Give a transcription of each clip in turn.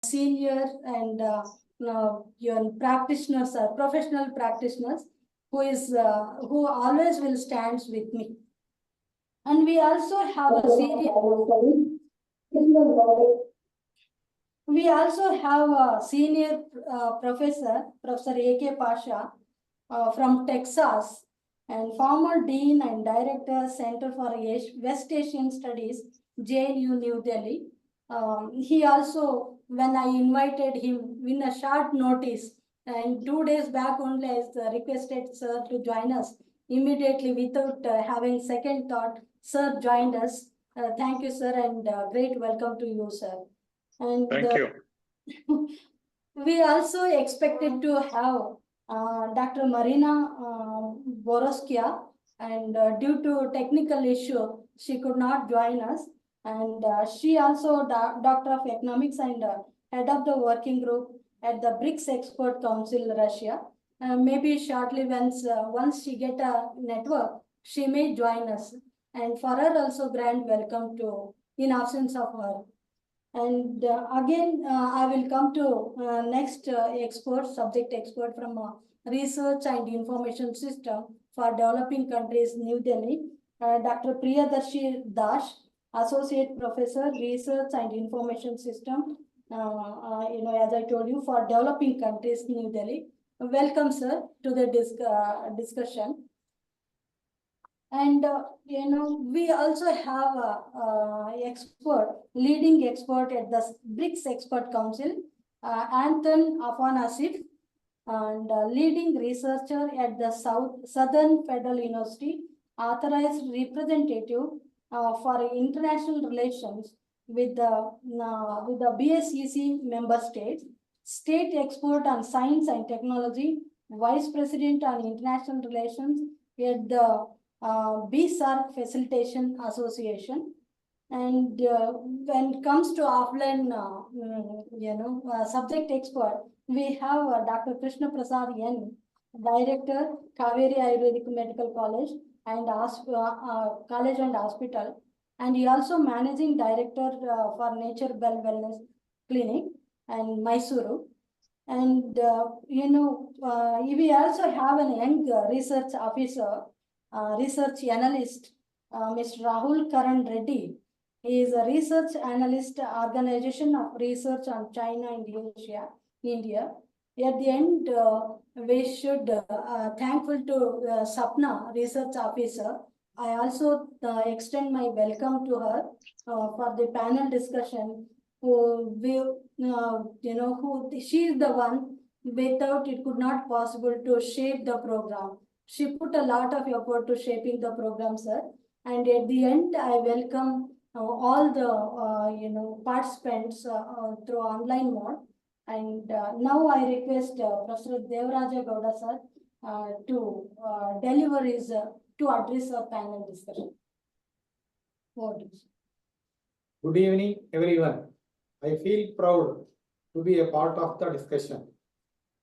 senior and your practitioners, professional practitioners, who always will stand with me. And we also have a senior professor, Professor A.K. Pasha, from Texas, and former Dean and Director, Center for West Asian Studies, JNU New Delhi. He also, when I invited him in a short notice, and 2 days back only, I requested Sir to join us immediately without having second thought. Sir joined us. Thank you, sir, and great welcome to you, sir. And thank you. We also expected to have Dr. Marina Boroskia, and due to technical issue, she could not join us. And she also Doctor of Economics and head of the working group at the BRICS Export Council, Russia. Maybe shortly, once she get a network, she may join us. And for her also, grand welcome to, in absence of her. And again, I will come to next subject expert from Research and Information System for Developing Countries, New Delhi, Dr. Priyadarshi Das, Associate Professor, Research and Information System, as I told you, for Developing Countries, New Delhi. Welcome, sir, to the discussion. And we also have a leading expert at the BRICS Expert Council, Anton Afanasyev, and leading researcher at the Southern Federal University, authorized representative for international relations with the BSEC member states, state expert on science and technology, vice president on international relations at the BSARC Facilitation Association. And when it comes to offline, subject expert, we have Dr. Krishna Prasad N, Director, Cavery Ayurvedic Medical College and College and Hospital, and he also Managing Director for Nature Bell Wellness Clinic and Mysore. And we also have an young research officer, research analyst, Mr. Rahul Karan Reddy. He is a research analyst, Organization of Research on China and India. At the end, we should thankful to Sapna, research officer. I also extend my welcome to her for the panel discussion. She is the one, without it could not possible to shape the program. She put a lot of effort to shaping the program, sir. And at the end, I welcome all the participants through online mode. And now I request Professor Devaraja Gowda, sir, to deliver his to address our panel discussion. Good evening, everyone. I feel proud to be a part of the discussion.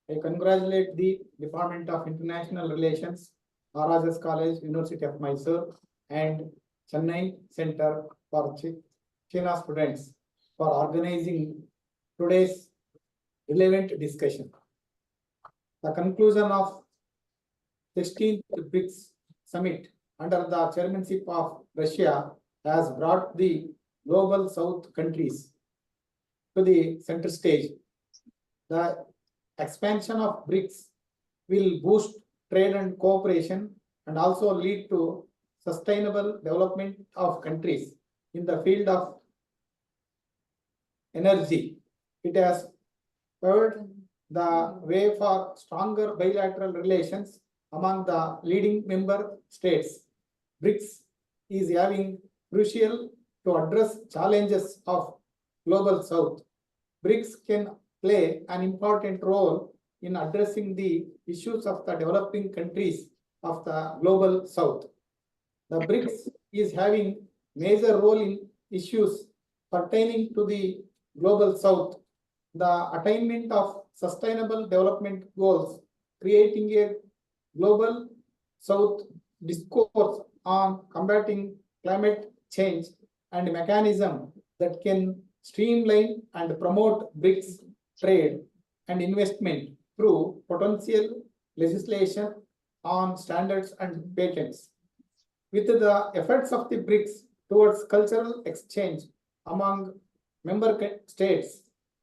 I congratulate the Department of International Relations, Maharaja College, University of Mysore, and Chennai Center for China Students for organizing today's relevant discussion. The conclusion of 16th BRICS Summit under the chairmanship of Russia has brought the Global South countries to the center stage. The expansion of BRICS will boost trade and cooperation and also lead to sustainable development of countries in the field of energy. It has paved the way for stronger bilateral relations among the leading member states. BRICS is having crucial to address challenges of Global South. BRICS can play an important role in addressing the issues of the developing countries of the Global South. The BRICS is having major role in issues pertaining to the Global South, the attainment of sustainable development goals, creating a Global South discourse on combating climate change and mechanism that can streamline and promote BRICS trade and investment through potential legislation on standards and patents. With the efforts of the BRICS towards cultural exchange among member states,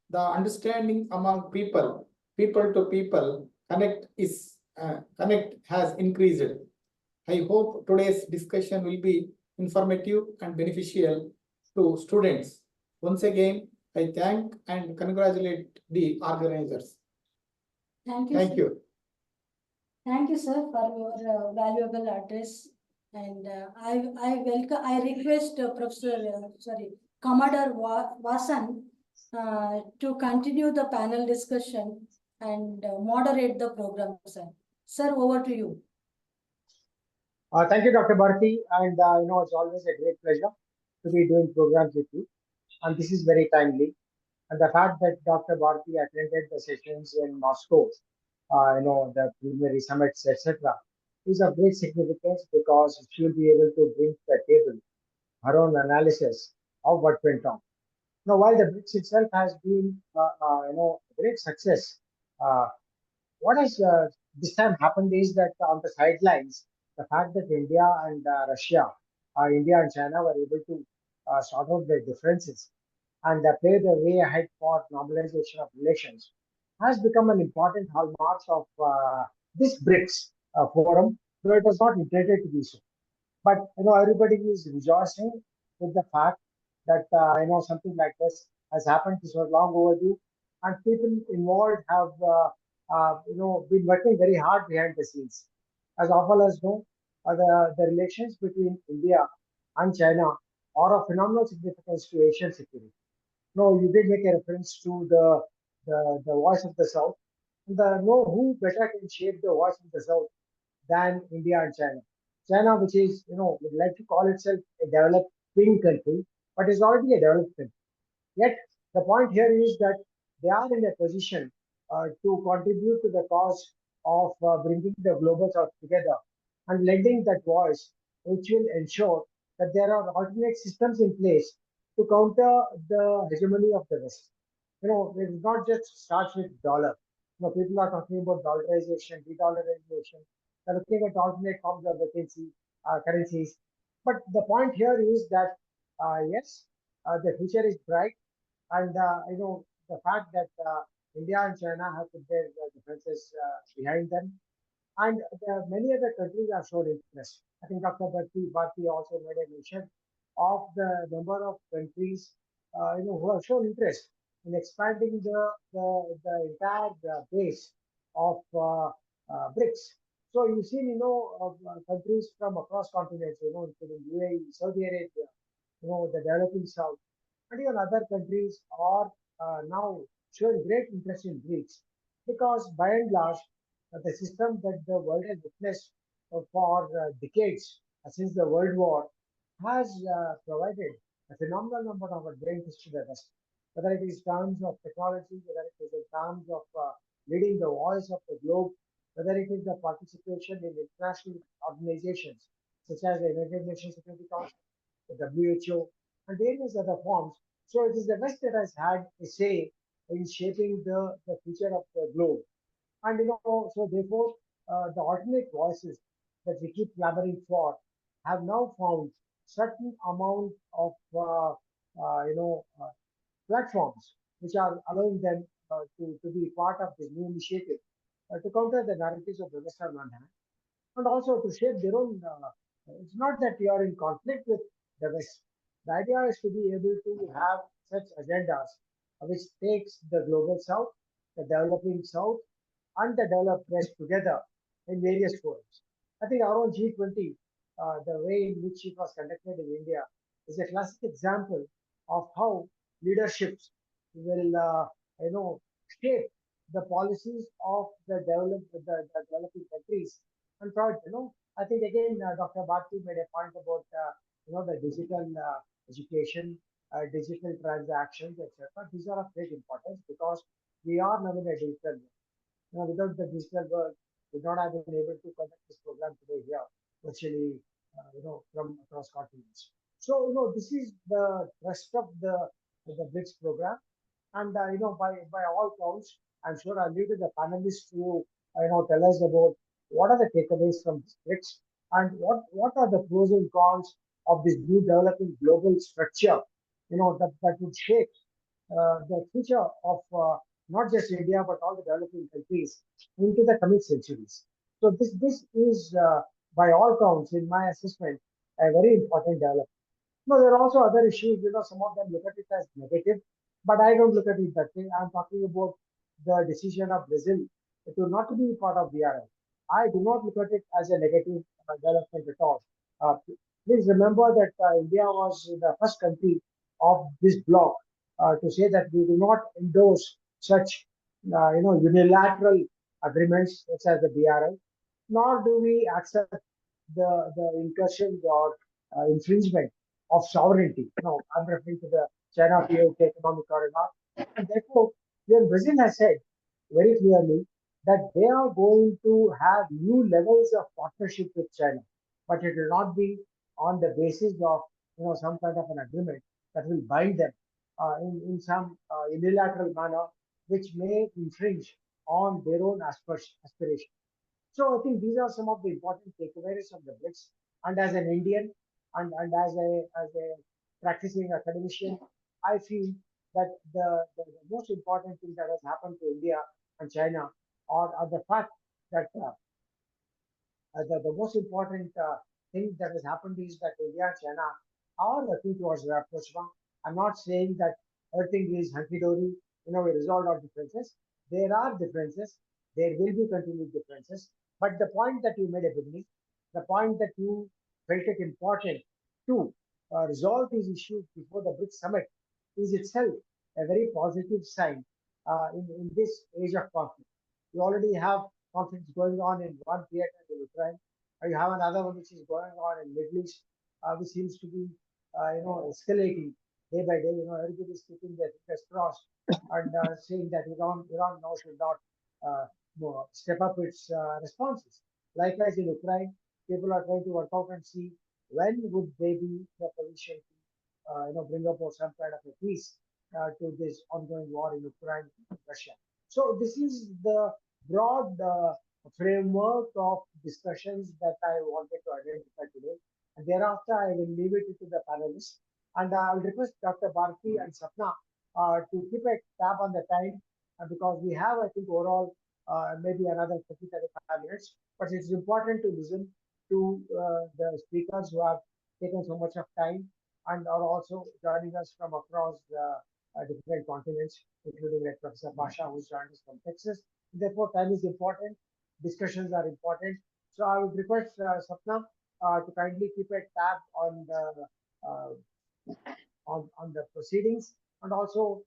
the understanding among people to people connect has increased. I hope today's discussion will be informative and beneficial to students. Once again, I thank and congratulate the organizers. Thank you. Thank sir. you. Thank you, sir, for your valuable address. And I request Professor, Commodore Vasan to continue the panel discussion and moderate the program, sir. Sir, over to you. Thank you, Dr. Bharti, and it's always a great pleasure to be doing programs with you, and this is very timely. And the fact that Dr. Bharti attended the sessions in Moscow, the preliminary summits, etc., is of great significance because she will be able to bring to the table her own analysis of what went on. Now, while the BRICS itself has been, a great success, uh, what has this time happened is that on the sidelines, the fact that India and India and China were able to sort out their differences and pave the way ahead for normalization of relations has become an important hallmark of this BRICS forum, though it was not intended to be so. But everybody is rejoicing with the fact that something like this has happened. This was long overdue, and people involved have been working very hard behind the scenes. As all of us know, the relations between India and China are of phenomenal significance to Asian security. No, you did make a reference to the voice of the South. No, who better can shape the voice of the South than India and China? China, which is, would like to call itself a developing country, but is already a developed country. Yet, the point here is that they are in a position to contribute to the cause of bringing the global South together and lending that voice, which will ensure that there are alternate systems in place to counter the hegemony of the West. It not just starts with dollar. People are talking about dollarization, de-dollarization. They're looking at alternate forms of currencies. But the point here is that yes, the future is bright, and the fact that India and China have put their differences behind them, and many other countries have shown interest. I think Dr. Bharti also made a mention of the number of countries who have shown interest in expanding the entire base of BRICS. So you see, countries from across continents, including UAE, Saudi Arabia, the developing South, and even other countries are now showing great interest in BRICS because by and large, the system that the world has witnessed for decades since the World War has provided a phenomenal number of advantages to the West, whether it is terms of technology, whether it is in terms of leading the voice of the globe, whether it is the participation in international organizations such as the United Nations Security Council, the WHO, and various other forms. So it is the West that has had a say in shaping the future of the globe. And so therefore, the alternate voices that we keep clamoring for have now found certain amount of platforms which are allowing them to be part of this new initiative to counter the narratives of the West on one hand, and also to shape their own. It's not that you are in conflict with the West. The idea is to be able to have such agendas which takes the global South, the developing South, and the developed West together in various forums. I think our own G20, the way in which it was conducted in India, is a classic example of how leaderships will, shape the policies of the developing countries. And third, I think again, Dr. Bharti made a point about, the digital education, digital transactions, etc. These are of great importance because we are now in a digital world. Without the digital world, we would not have been able to conduct this program today here, virtually, from across continents. So, this is the rest of the the BRICS program. And by all counts, I'm sure I'll leave to the panelists to tell us about what are the takeaways from this BRICS and what are the pros and cons of this new developing global structure, that would shape the future of not just India but all the developing countries into the coming centuries. So this is by all counts, in my assessment, a very important development. No, there are also other issues, some of them look at it as negative, but I don't look at it that way. I'm talking about the decision of Brazil to not to be part of BRI. I do not look at it as a negative development at all. Uh, Please remember that India was the first country of this bloc to say that we do not endorse such, unilateral agreements such as the BRI, nor do we accept the incursion or infringement of sovereignty. No, I'm referring to the China POK economic corridor. And therefore, when Brazil has said very clearly that they are going to have new levels of partnership with China, but it will not be on the basis of some kind of an agreement that will bind them in some unilateral manner, which may infringe on their own aspiration. So I think these are some of the important takeaways of the BRICS. And as an Indian and as a practicing academician, I feel that the most important thing that has happened to India and China are the fact that the most important thing that has happened is that India and China are working towards rapprochement. I'm not saying that everything is hunky-dory, we resolved our differences. There are differences. There will be continued differences. But the point that you made at the beginning, the point that you felt it important to resolve these issues before the BRICS summit is itself a very positive sign in this age of conflict. You already have conflicts going on in one theater in Ukraine. You have another one which is going on in Middle East, which seems to be, escalating day by day. Everybody is keeping their fingers crossed and saying that Iran now should not step up its responses. Likewise, in Ukraine, people are trying to work out and see when would they be in a position to, bring about some kind of a peace to this ongoing war in Ukraine and Russia. So this is the broad framework of discussions that I wanted to identify today. And thereafter, I will leave it to the panelists. And I will request Dr. Bharti and Sapna to keep a tab on the time because we have, I think, overall maybe another 30, 35 minutes. But it's important to listen to the speakers who have taken so much of time and are also joining us from across the different continents, including like Professor Basha, who's joined us from Texas. Therefore, time is important. Discussions are important. So I would request Sapna to kindly keep a tab on the on the proceedings and also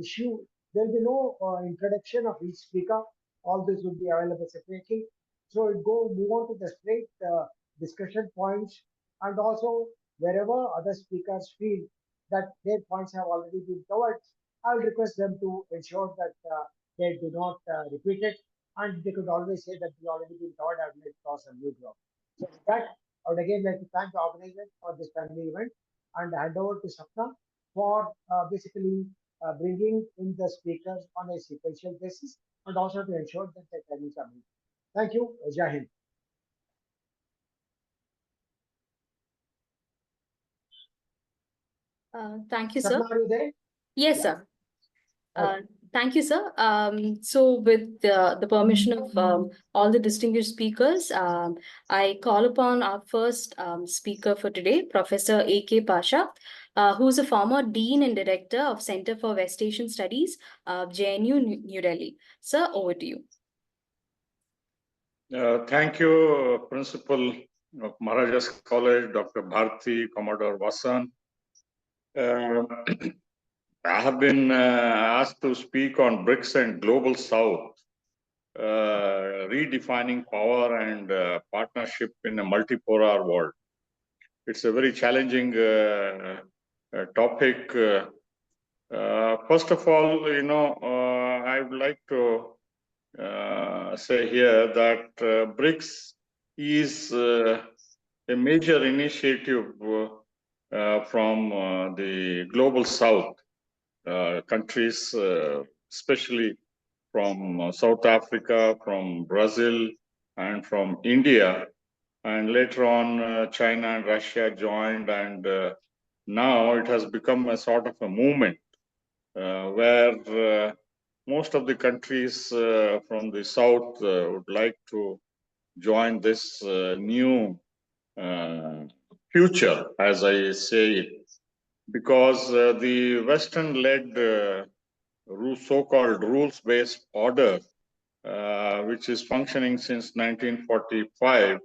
issue. There will be no introduction of each speaker. All this will be available separately. So it move on to the straight discussion points and also wherever other speakers feel that their points have already been covered, I'll request them to ensure that they do not repeat it. And they could always say that we already been covered. I would like to cross a new ground. So with that, I would again like to thank the organizers for this timely event and hand over to Sapna for basically bringing in the speakers on a sequential basis and also to ensure that the timings are met. Thank you. Jai Hind. Thank you, sir. Sapna, are you there? Yes, sir. Thank you, sir. So with the permission of all the distinguished speakers, I call upon our first speaker for today, Professor A.K. Pasha, who is a former Dean and Director of Center for West Asian Studies, JNU, New Delhi. Sir, over to you. Thank you, Principal of Maharaja's College, Dr. Bharti, Commodore Vasan. I have been asked to speak on BRICS and Global South, redefining power and partnership in a multipolar world. It's a very challenging topic. First of all, I would like to say here that BRICS is a major initiative from the Global South. countries, especially from South Africa, from Brazil, and from India. And later on, China and Russia joined, and now it has become a sort of a movement where most of the countries from the South would like to join this new future, as I say it, because the Western-led so-called rules-based order, which is functioning since 1945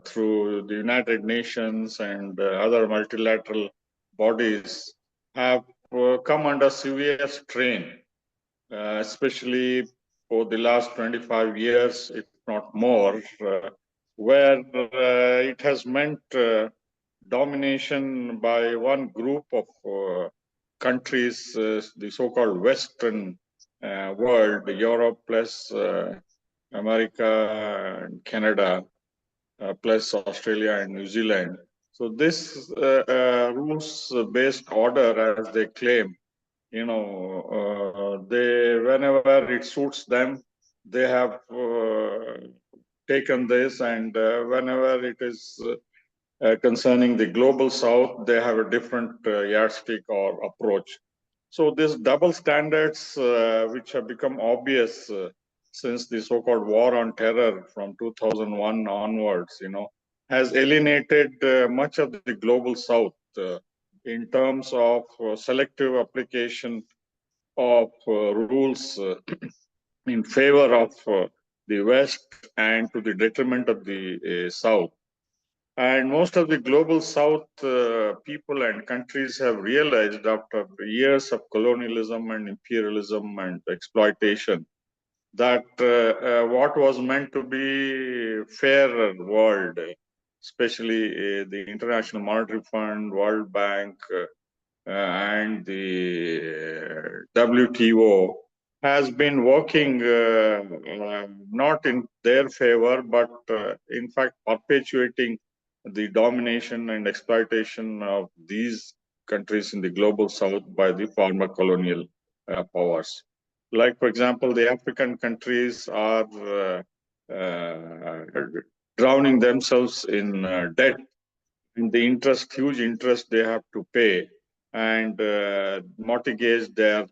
through the United Nations and other multilateral bodies, have come under severe strain, especially for the last 25 years, if not more, where it has meant domination by one group of countries, the so-called Western world, Europe plus America and Canada, plus Australia and New Zealand. So this rules-based order, as they claim, they, whenever it suits them, they have taken this, and whenever it is concerning the global South, they have a different yardstick or approach. So these double standards, which have become obvious since the so-called war on terror from 2001 onwards, has alienated much of the global South in terms of selective application of rules in favor of the West and to the detriment of the South. And most of the global South people and countries have realized after years of colonialism and imperialism and exploitation that what was meant to be fairer world, especially the International Monetary Fund, World Bank, and the WTO, has been working not in their favor, but in fact perpetuating the domination and exploitation of these countries in the global South by the former colonial powers. Like, for example, the African countries are drowning themselves in debt, and the interest, huge interest they have to pay, and mortgage their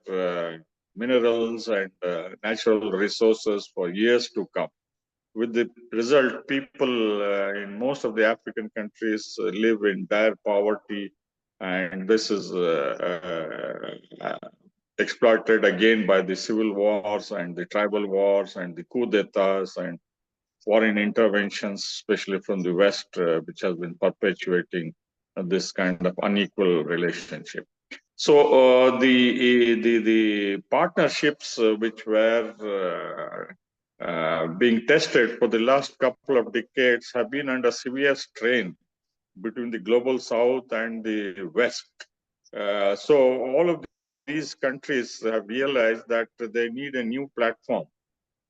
minerals and natural resources for years to come. With the result, people in most of the African countries live in dire poverty, and this is exploited again by the civil wars and the tribal wars and the coup d'etats and foreign interventions, especially from the West, which has been perpetuating this kind of unequal relationship. So the partnerships which were being tested for the last couple of decades have been under severe strain between the global South and the West. So all of these countries have realized that they need a new platform.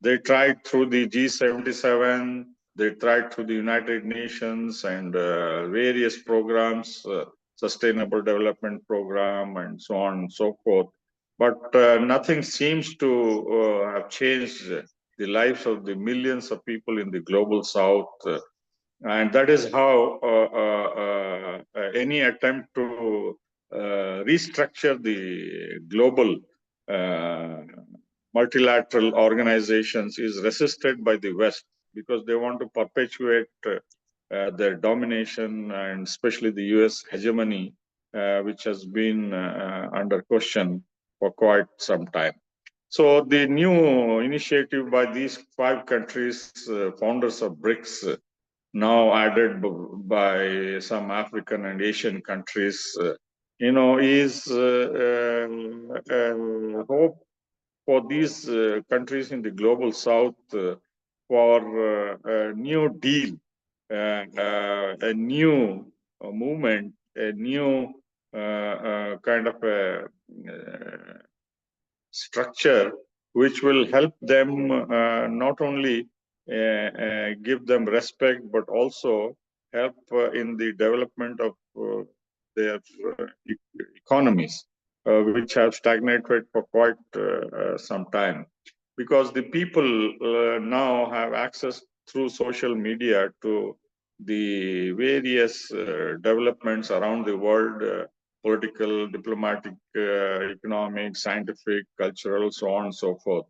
They tried through the G77, they tried through the United Nations and various programs, Sustainable Development Program, and so on and so forth. But nothing seems to have changed the lives of the millions of people in the global South. And that is how any attempt to restructure the global multilateral organizations is resisted by the West, because they want to perpetuate their domination, and especially the US hegemony, which has been under question for quite some time. So the new initiative by these 5 countries, founders of BRICS, now added by some African and Asian countries, is hope for these countries in the global South for a new deal, a new movement, a new kind of a structure which will help them not only give them respect, but also help in the development of their economies. which have stagnated for quite some time. Because the people now have access through social media to the various developments around the world, political, diplomatic, economic, scientific, cultural, so on and so forth.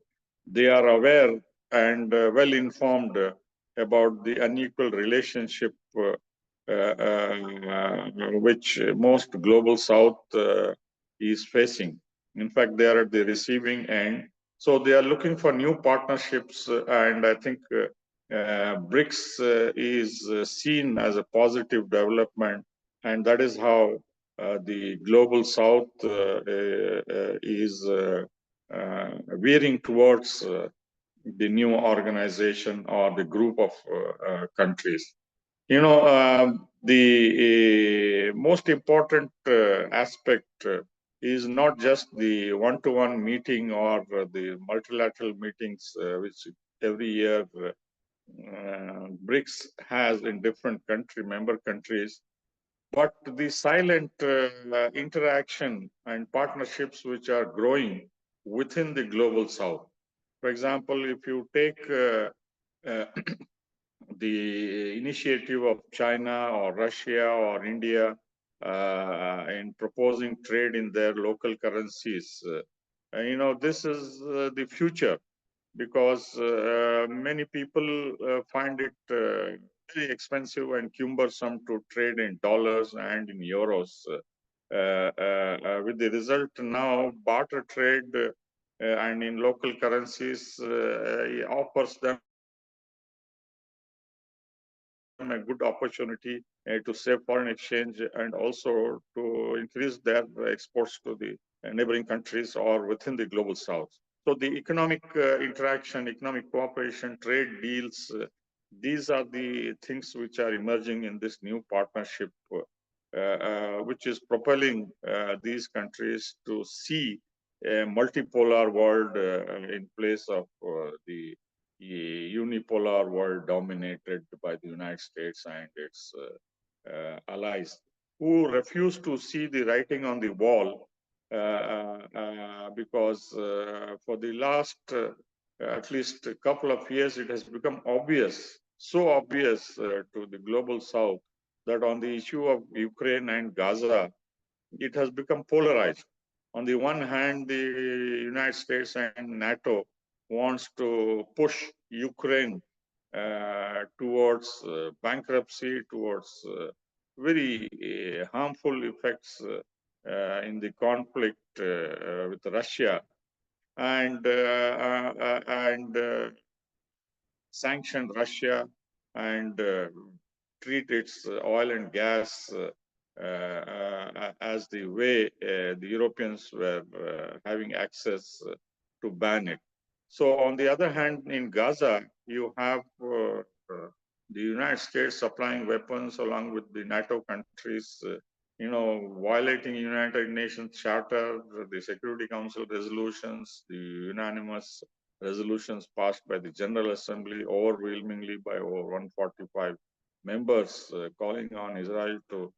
They are aware and well informed about the unequal relationship which most global South is facing. In fact, they are at the receiving end. So they are looking for new partnerships, and I think BRICS is seen as a positive development, and that is how the global South is veering towards the new organization or the group of countries. The most important aspect is not just the one-to-one meeting or the multilateral meetings, which every year BRICS has in different member countries, but the silent interaction and partnerships which are growing within the global South. For example, if you take the initiative of China or Russia or India in proposing trade in their local currencies, this is the future, because many people find it very expensive and cumbersome to trade in dollars and in euros. With the result now, barter trade and in local currencies offers them a good opportunity to save foreign exchange and also to increase their exports to the neighboring countries or within the global South. So the economic interaction, economic cooperation, trade deals, these are the things which are emerging in this new partnership, which is propelling these countries to see a multipolar world in place of the unipolar world dominated by the United States and its allies, who refuse to see the writing on the wall, because for the last at least a couple of years, it has become obvious, so obvious to the global South, that on the issue of Ukraine and Gaza, it has become polarized. On the one hand, the United States and NATO wants to push Ukraine towards bankruptcy, towards very harmful effects in the conflict with Russia, and sanction Russia and treat its oil and gas as the way the Europeans were having access to ban it. So on the other hand, in Gaza, you have the United States supplying weapons along with the NATO countries, violating United Nations Charter, the Security Council resolutions, the unanimous resolutions passed by the General Assembly, overwhelmingly by over 145 members, calling on Israel to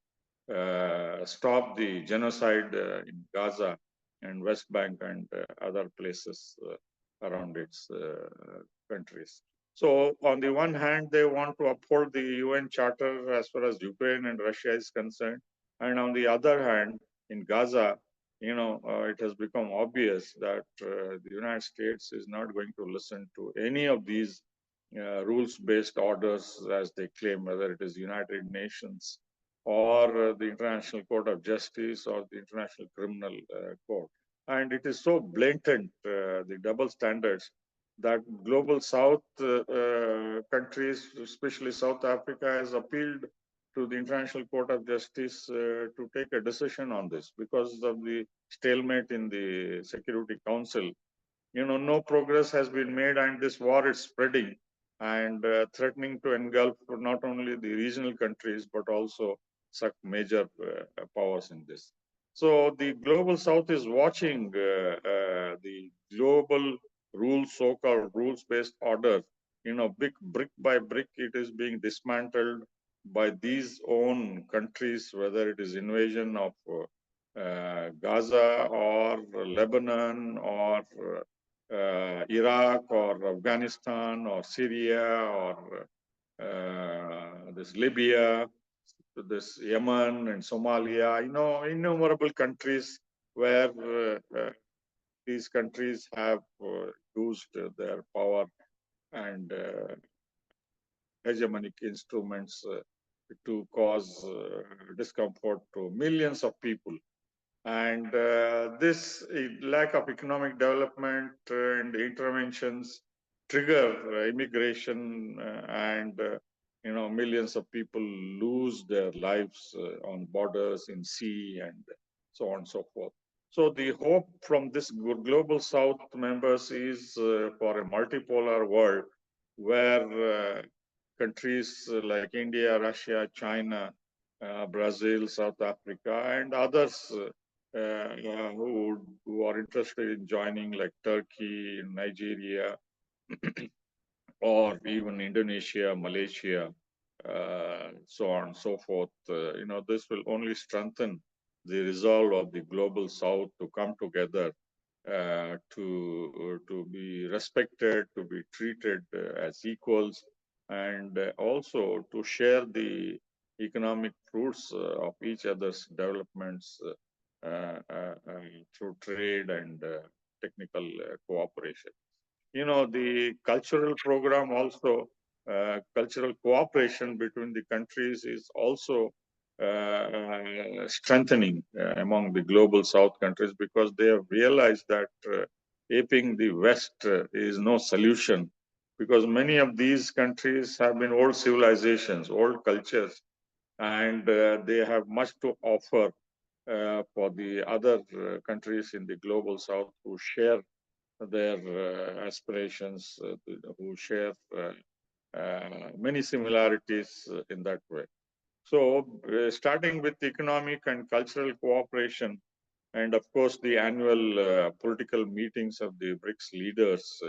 stop the genocide in Gaza and West Bank and other places around its countries. So on the one hand, they want to uphold the UN Charter as far as Ukraine and Russia is concerned. And on the other hand, in Gaza, it has become obvious that the United States is not going to listen to any of these rules-based orders, as they claim, whether it is United Nations or the International Court of Justice or the International Criminal Court. And it is so blatant, the double standards, that global South countries, especially South Africa, has appealed to the International Court of Justice to take a decision on this because of the stalemate in the Security Council. No progress has been made, and this war is spreading and threatening to engulf not only the regional countries, but also such major powers in this. So the global South is watching the global rules, so-called rules-based order, big brick by brick, it is being dismantled by these own countries, whether it is invasion of Gaza or Lebanon or Iraq or Afghanistan or Syria or this Libya, this Yemen and Somalia, innumerable countries where these countries have used their power and hegemonic instruments to cause discomfort to millions of people. And this lack of economic development and interventions trigger immigration and millions of people lose their lives on borders, in sea, and so on and so forth. So the hope from this global South members is for a multipolar world where countries like India, Russia, China, Brazil, South Africa, and others who are interested in joining, like Turkey, Nigeria, or even Indonesia, Malaysia, so on and so forth. This will only strengthen the resolve of the global South to come together to be respected, to be treated as equals, and also to share the economic fruits of each other's developments through trade and technical cooperation. The cultural program also, cultural cooperation between the countries is also strengthening among the global South countries, because they have realized that aping the West is no solution, because many of these countries have been old civilizations, old cultures, and they have much to offer for the other countries in the global South who share their aspirations, who share many similarities in that way. So, starting with economic and cultural cooperation, and of course the annual political meetings of the BRICS leaders,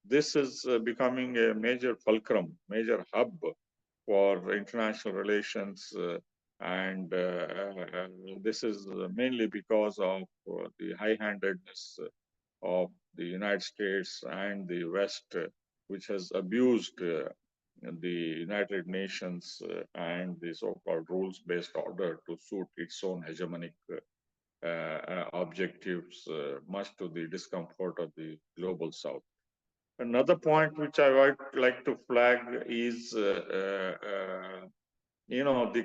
this is becoming a major fulcrum, major hub for international relations, and this is mainly because of the high-handedness of the United States and the West, which has abused the United Nations and the so-called rules-based order to suit its own hegemonic objectives, much to the discomfort of the global South. Another point which I would like to flag is, the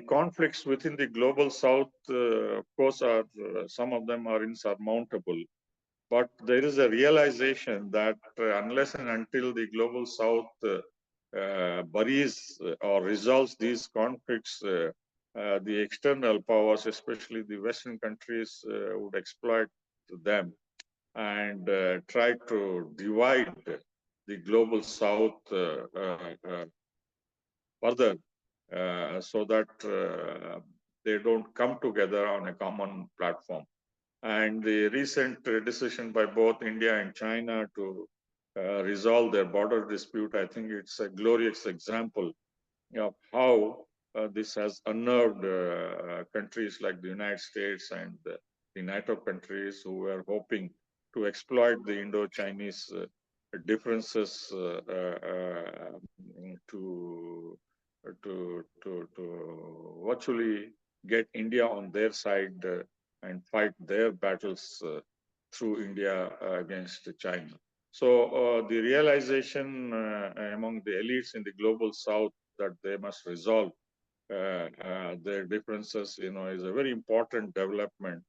conflicts within the global South, of course, are some of them are insurmountable. But there is a realization that unless and until the global South buries or resolves these conflicts, the external powers, especially the Western countries, would exploit them and try to divide the global South further so that they don't come together on a common platform. And the recent decision by both India and China to resolve their border dispute, I think it's a glorious example of how this has unnerved countries like the United States and the NATO countries who were hoping to exploit the Indo-Chinese differences to virtually get India on their side and fight their battles through India against China. So the realization among the elites in the global South that they must resolve their differences, is a very important development.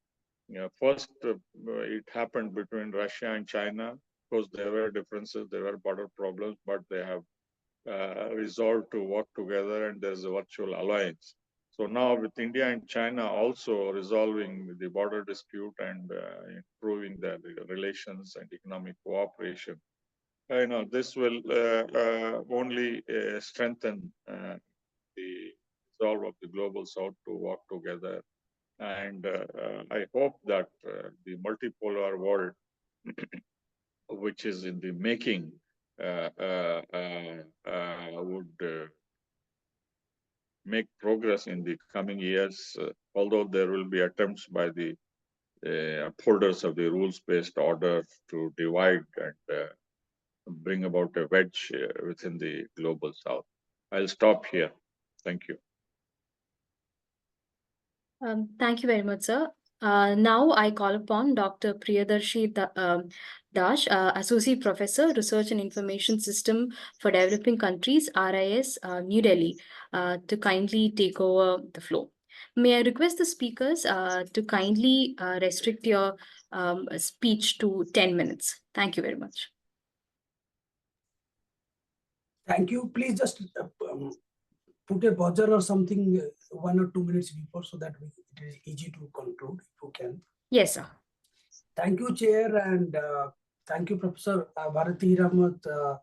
First, it happened between Russia and China. Of course, there were differences, there were border problems, but they have resolved to work together, and there's a virtual alliance. So now with India and China also resolving the border dispute and improving their relations and economic cooperation, this will only strengthen the resolve of the global South to work together. And I hope that the multipolar world, which is in the making, would make progress in the coming years, although there will be attempts by the upholders of the rules-based order to divide and bring about a wedge within the global south. I'll stop here. Thank you. Thank you very much, sir. Now I call upon Dr. Priyadarshi Dash, Associate Professor, Research and Information System for Developing Countries, RIS, New Delhi, to kindly take over the floor. May I request the speakers to kindly restrict your speech to 10 minutes. Thank you very much. Thank you. Please just put a buzzer or something 1 or 2 minutes before so that it is easy to conclude if you can. Yes, sir. Thank you, Chair, and thank you, Professor Bharati Ramat,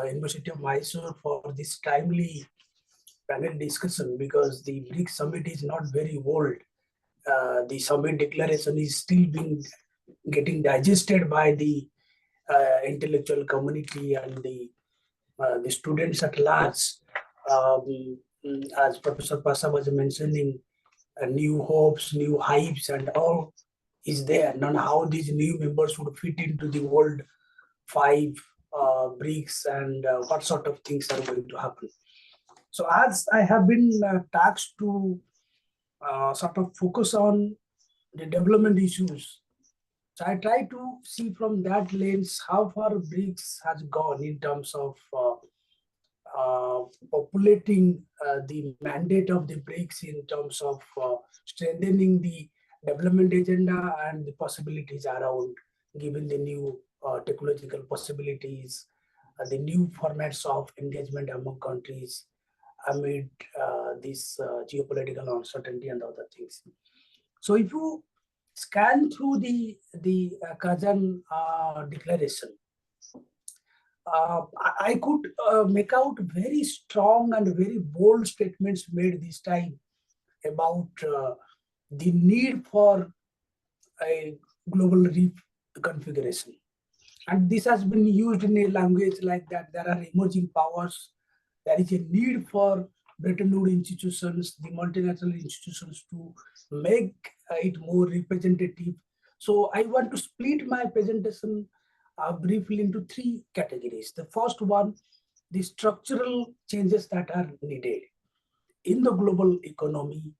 University of Mysore, for this timely panel discussion, because the BRICS summit is not very old. The summit declaration is still getting digested by the intellectual community and the students at large. As Professor Pasa was mentioning, new hopes, new hypes, and all is there. And how these new members would fit into the world 5 BRICS, and what sort of things are going to happen. So as I have been tasked to sort of focus on the development issues, so I try to see from that lens how far BRICS has gone in terms of populating the mandate of the BRICS in terms of strengthening the development agenda and the possibilities around, given the new technological possibilities, the new formats of engagement among countries amid this geopolitical uncertainty and other things. So if you scan through the Kazan declaration, I could make out very strong and very bold statements made this time about the need for a global reconfiguration. And this has been used in a language like that. There are emerging powers. There is a need for Bretton Woods institutions, the multinational institutions, to make it more representative. So I want to split my presentation briefly into 3 categories. The first one, the structural changes that are needed in the global economy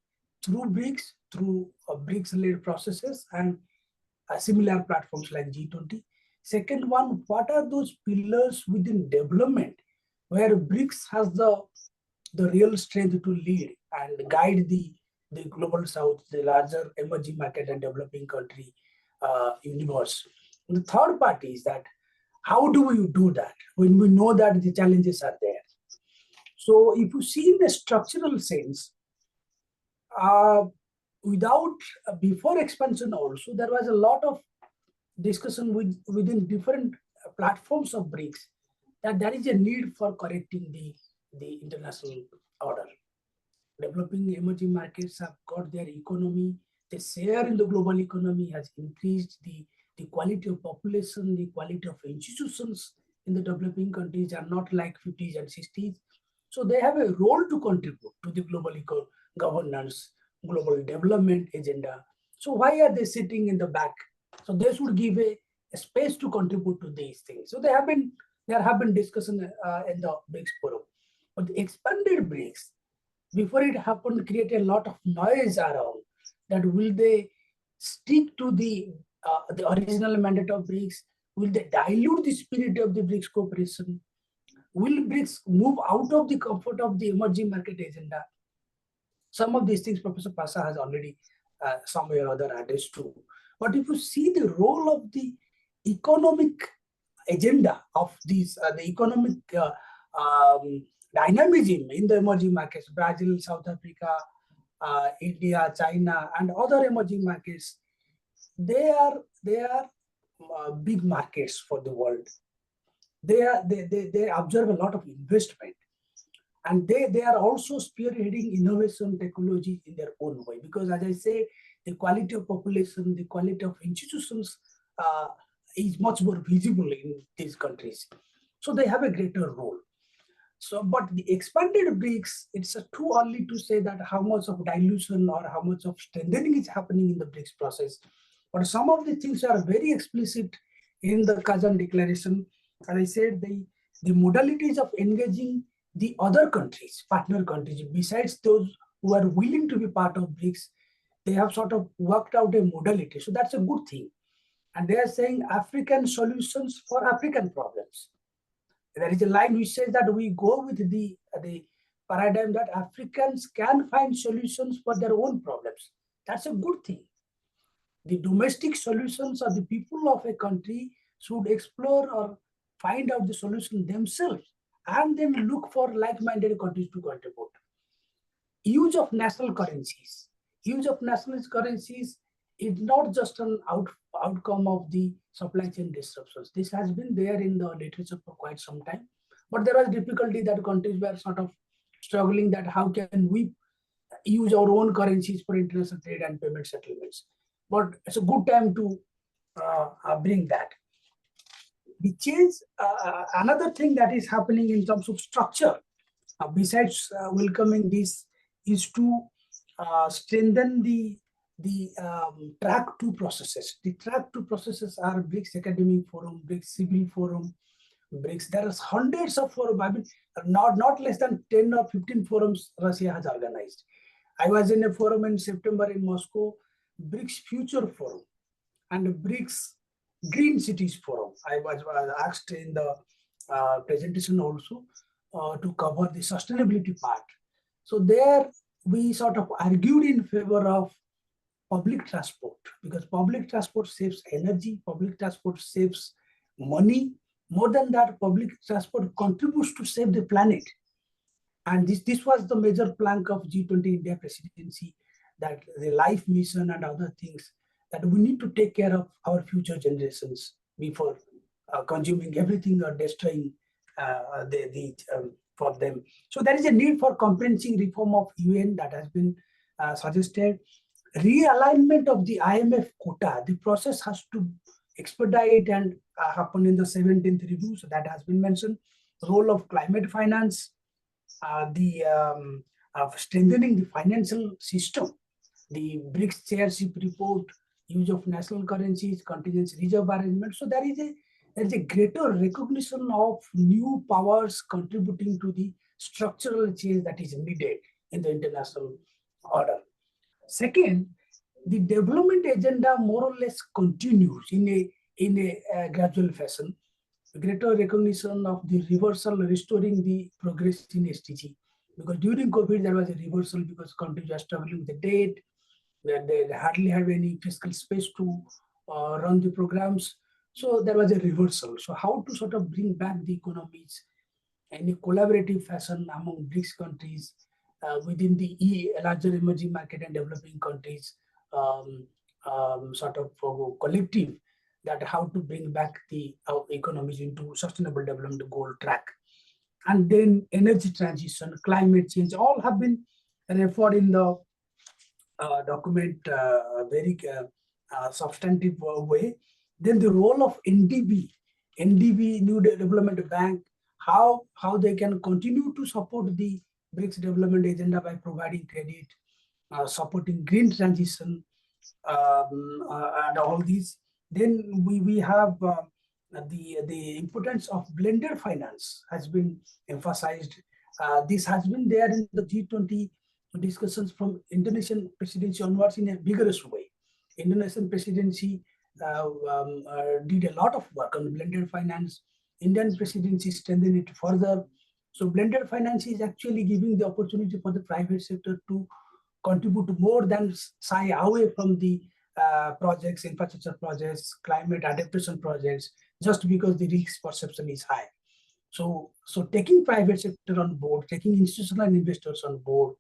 through BRICS, through BRICS-led processes and similar platforms like G20. Second one, what are those pillars within development where BRICS has the real strength to lead and guide the global south, the larger emerging market and developing country universe. And the third part is that how do we do that when we know that the challenges are there? So if you see in the structural sense, before expansion also, there was a lot of discussion within different platforms of BRICS that there is a need for correcting the international order. Developing emerging markets have got their economy, the share in the global economy has increased, the quality of population, the quality of institutions in the developing countries are not like 50s and 60s. So they have a role to contribute to the global governance, global development agenda. So why are they sitting in the back? So they should give a space to contribute to these things. So there have been discussion in the BRICS forum. But the expanded BRICS, before it happened, created a lot of noise around that. Will they stick to the original mandate of BRICS? Will they dilute the spirit of the BRICS cooperation? Will BRICS move out of the comfort of the emerging market agenda? Some of these things Professor Pasa has already some way or other addressed to. But if you see the role of the economic agenda of these, the economic dynamism in the emerging markets, Brazil, South Africa, India, China, and other emerging markets, they are big markets for the world. They observe a lot of investment, and they are also spearheading innovation technology in their own way. Because as I say, the quality of population, the quality of institutions is much more visible in these countries. So they have a greater role. So, but the expanded BRICS, it's too early to say that how much of dilution or how much of strengthening is happening in the BRICS process. But some of the things are very explicit in the Kazan Declaration. As I said, the modalities of engaging the other countries, partner countries, besides those who are willing to be part of BRICS, they have sort of worked out a modality. So that's a good thing. And they are saying African solutions for African problems. There is a line which says that we go with the paradigm that Africans can find solutions for their own problems. That's a good thing. The domestic solutions of the people of a country should explore or find out the solution themselves and then look for like-minded countries to contribute. Use of national currencies. Use of national currencies is not just an outcome of the supply chain disruptions. This has been there in the literature for quite some time, but there was difficulty that countries were sort of struggling that how can we use our own currencies for international trade and payment settlements. But it's a good time to bring that. The change, another thing that is happening in terms of structure, besides welcoming this, is to strengthen the track 2 processes. The track 2 processes are BRICS Academic Forum, BRICS Civil Forum, BRICS. There are hundreds of forums. I mean, not less than 10 or 15 forums Russia has organized. I was in a forum in September in Moscow, BRICS Future Forum and BRICS Green Cities Forum. I was asked in the presentation also to cover the sustainability part. So there we sort of argued in favor of public transport, because public transport saves energy, public transport saves money. More than that, public transport contributes to save the planet. And this was the major plank of G20 India presidency, that the life mission and other things, that we need to take care of our future generations before consuming everything or destroying for them. So there is a need for comprehensive reform of UN that has been suggested. Realignment of the IMF quota, the process has to expedite and happen in the 17th review. So that has been mentioned. Role of climate finance, strengthening the financial system, the BRICS chairship report, use of national currencies, contingency reserve arrangement. So there is a greater recognition of new powers contributing to the structural change that is needed in the international order. Second, the development agenda more or less continues in a gradual fashion. Greater recognition of the reversal, restoring the progress in SDG. Because during COVID, there was a reversal because countries are struggling with the debt, where they hardly have any fiscal space to run the programs. So there was a reversal. So how to sort of bring back the economies in a collaborative fashion among BRICS countries within the larger emerging market and developing countries, sort of collective, that how to bring back the economies into sustainable development goal track. And then energy transition, climate change, all have been referred in the document very substantive way. Then the role of NDB, New Development Bank, how they can continue to support the BRICS development agenda by providing credit, supporting green transition, and all these. Then we have the importance of blended finance has been emphasized. This has been there in the G20 discussions from Indonesian presidency onwards in a vigorous way. Indonesian presidency did a lot of work on blended finance. Indian presidency strengthened it further. So blended finance is actually giving the opportunity for the private sector to contribute more than shy away from the projects, infrastructure projects, climate adaptation projects, just because the risk perception is high. So taking private sector on board, taking institutional investors on board,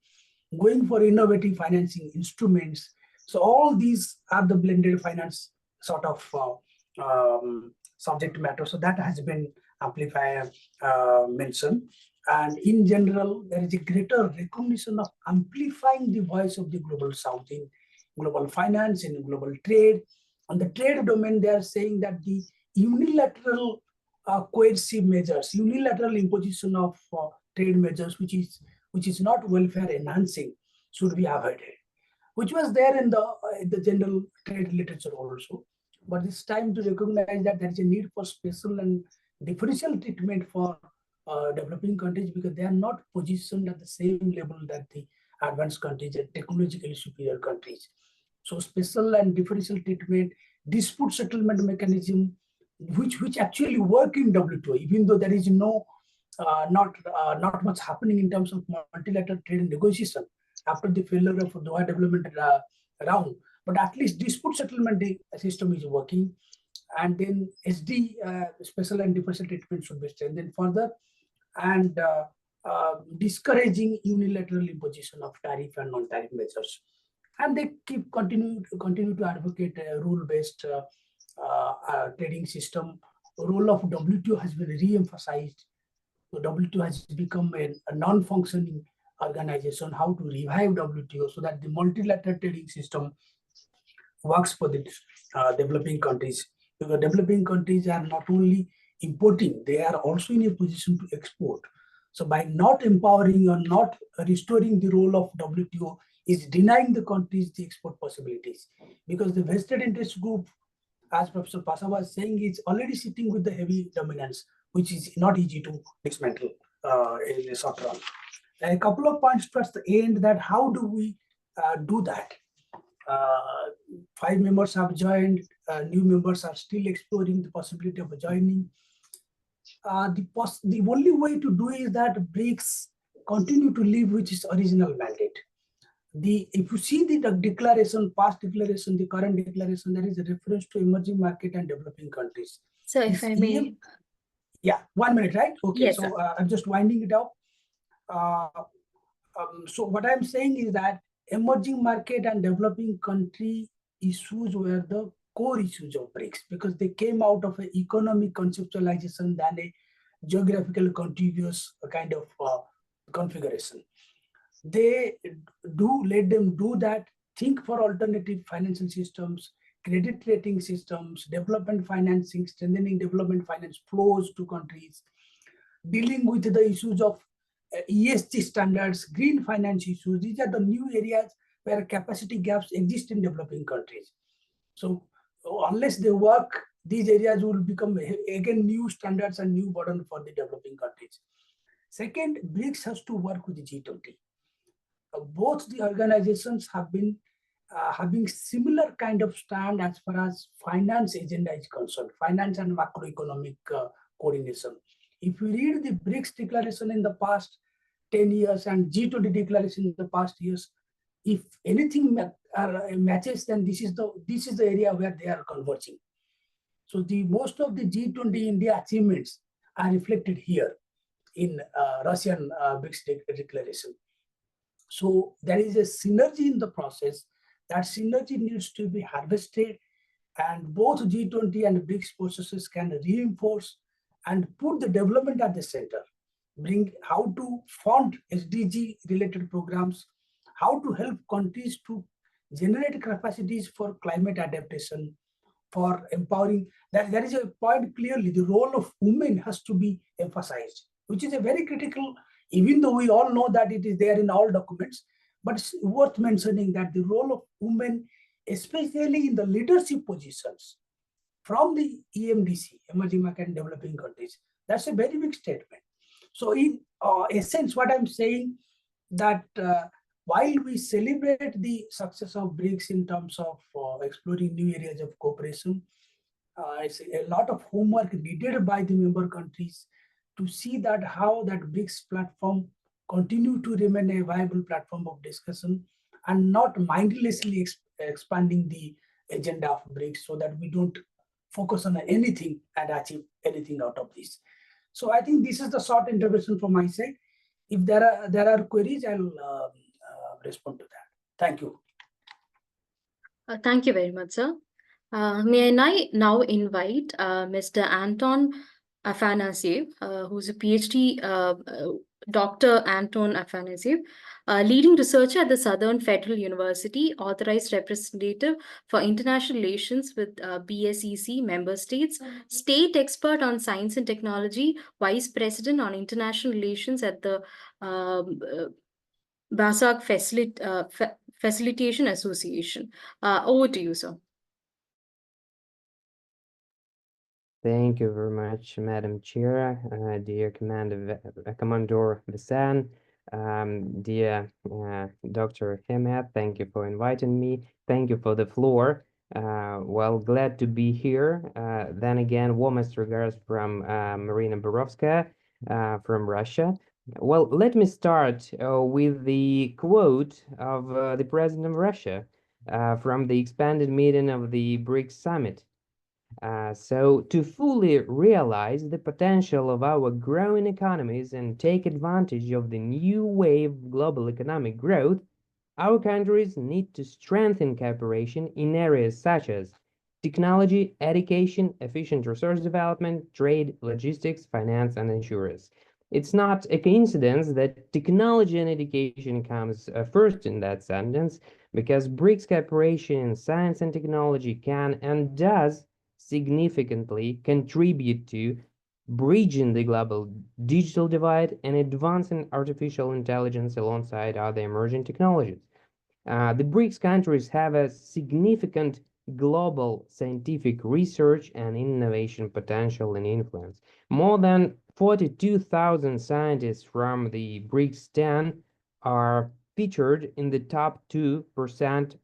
going for innovative financing instruments. So all these are the blended finance sort of subject matter. So that has been amplified, mentioned. And in general, there is a greater recognition of amplifying the voice of the global south in global finance, in global trade. On the trade domain, they are saying that the unilateral coercive measures, unilateral imposition of trade measures, which is not welfare enhancing, should be avoided. which was there in the general trade literature also. But it's time to recognize that there is a need for special and differential treatment for developing countries, because they are not positioned at the same level that the advanced countries and technologically superior countries. So special and differential treatment, dispute settlement mechanism, which actually work in WTO, even though there is not much happening in terms of multilateral trade negotiation after the failure of Doha development round. But at least dispute settlement system is working, and then SD special and differential treatment should be strengthened further, and discouraging unilateral imposition of tariff and non-tariff measures. And they continue to advocate a rule-based trading system. The role of WTO has been re-emphasized. So WTO has become a non-functioning organization. How to revive WTO so that the multilateral trading system works for the developing countries, because developing countries are not only importing, they are also in a position to export. So by not empowering or not restoring the role of WTO is denying the countries the export possibilities, because the vested interest group, as Professor Pasa was saying, is already sitting with the heavy dominance, which is not easy to dismantle in the short run. A couple of points towards the end, that how do we do that? 5 members have joined, new members are still exploring the possibility of joining. The only way to do is that BRICS continue to live with its original mandate. If you see the declaration, past declaration, the current declaration, there is a reference to emerging market and developing countries. So if I may. Yeah, 1 minute, right? Okay, yes, so I'm just winding it up. So what I'm saying is that emerging market and developing country issues were the core issues of BRICS, because they came out of an economic conceptualization than a geographical contiguous kind of configuration. They let them do that, think for alternative financial systems, credit rating systems, development financing, strengthening development finance flows to countries, dealing with the issues of ESG standards, green finance issues. These are the new areas where capacity gaps exist in developing countries. So unless they work, these areas will become again new standards and new burden for the developing countries. Second, BRICS has to work with the G20. Both the organizations have been having similar kind of stand as far as finance agenda is concerned, finance and macroeconomic coordination. If you read the BRICS declaration in the past 10 years and G20 declaration in the past years, if anything matches, then this is the area where they are converging. So most of the G20 India achievements are reflected here in Russian BRICS declaration. So there is a synergy in the process. That synergy needs to be harvested, and both G20 and BRICS processes can reinforce and put the development at the center, bring how to fund SDG related programs, how to help countries to generate capacities for climate adaptation, for empowering. There is a point clearly, the role of women has to be emphasized, which is a very critical, even though we all know that it is there in all documents, but it's worth mentioning that the role of women, especially in the leadership positions from the EMDC, emerging market and developing countries, that's a very big statement. So in essence, what I'm saying that while we celebrate the success of BRICS in terms of exploring new areas of cooperation, it's a lot of homework needed by the member countries to see that how that BRICS platform continue to remain a viable platform of discussion and not mindlessly expanding the agenda of BRICS, so that we don't focus on anything and achieve anything out of this. So I think this is the short intervention from my side. If there are queries, I'll respond to that. Thank you. Thank you very much, sir. May I now invite Mr. Anton Afanasiev, who's a PhD, Dr. Anton Afanasiev, leading researcher at the Southern Federal University, authorized representative for international relations with BSEC member states, state expert on science and technology, vice president on international relations at the BASAC Facilitation Association. Over to you, sir. Thank you very much, Madam Chair, dear Commodore Visan, dear Dr. Hemet, thank you for inviting me. Thank you for the floor. Well, glad to be here. Then again, warmest regards from Marina Borovskaya from Russia. Well, let me start with the quote of the President of Russia from the expanded meeting of the BRICS summit. So to fully realize the potential of our growing economies and take advantage of the new wave of global economic growth, our countries need to strengthen cooperation in areas such as technology, education, efficient resource development, trade, logistics, finance, and insurance. It's not a coincidence that technology and education comes first in that sentence, because BRICS cooperation in science and technology can and does significantly contribute to bridging the global digital divide and advancing artificial intelligence alongside other emerging technologies. The BRICS countries have a significant global scientific research and innovation potential and influence. More than 42,000 scientists from the BRICS 10 are featured in the top 2%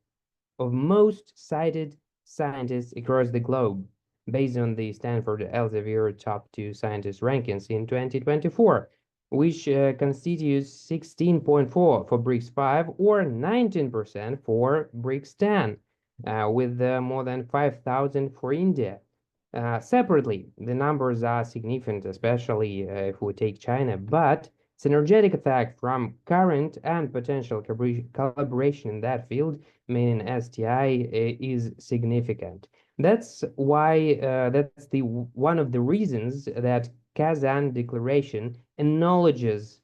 of most cited scientists across the globe, based on the Stanford Elsevier top 2 scientist rankings in 2024, which constitutes 16.4 for BRICS 5 or 19% for BRICS 10, with more than 5,000 for India. Separately, the numbers are significant, especially if we take China, but synergetic effect from current and potential collaboration in that field, meaning STI, is significant. That's why that's the one of the reasons that Kazan Declaration acknowledges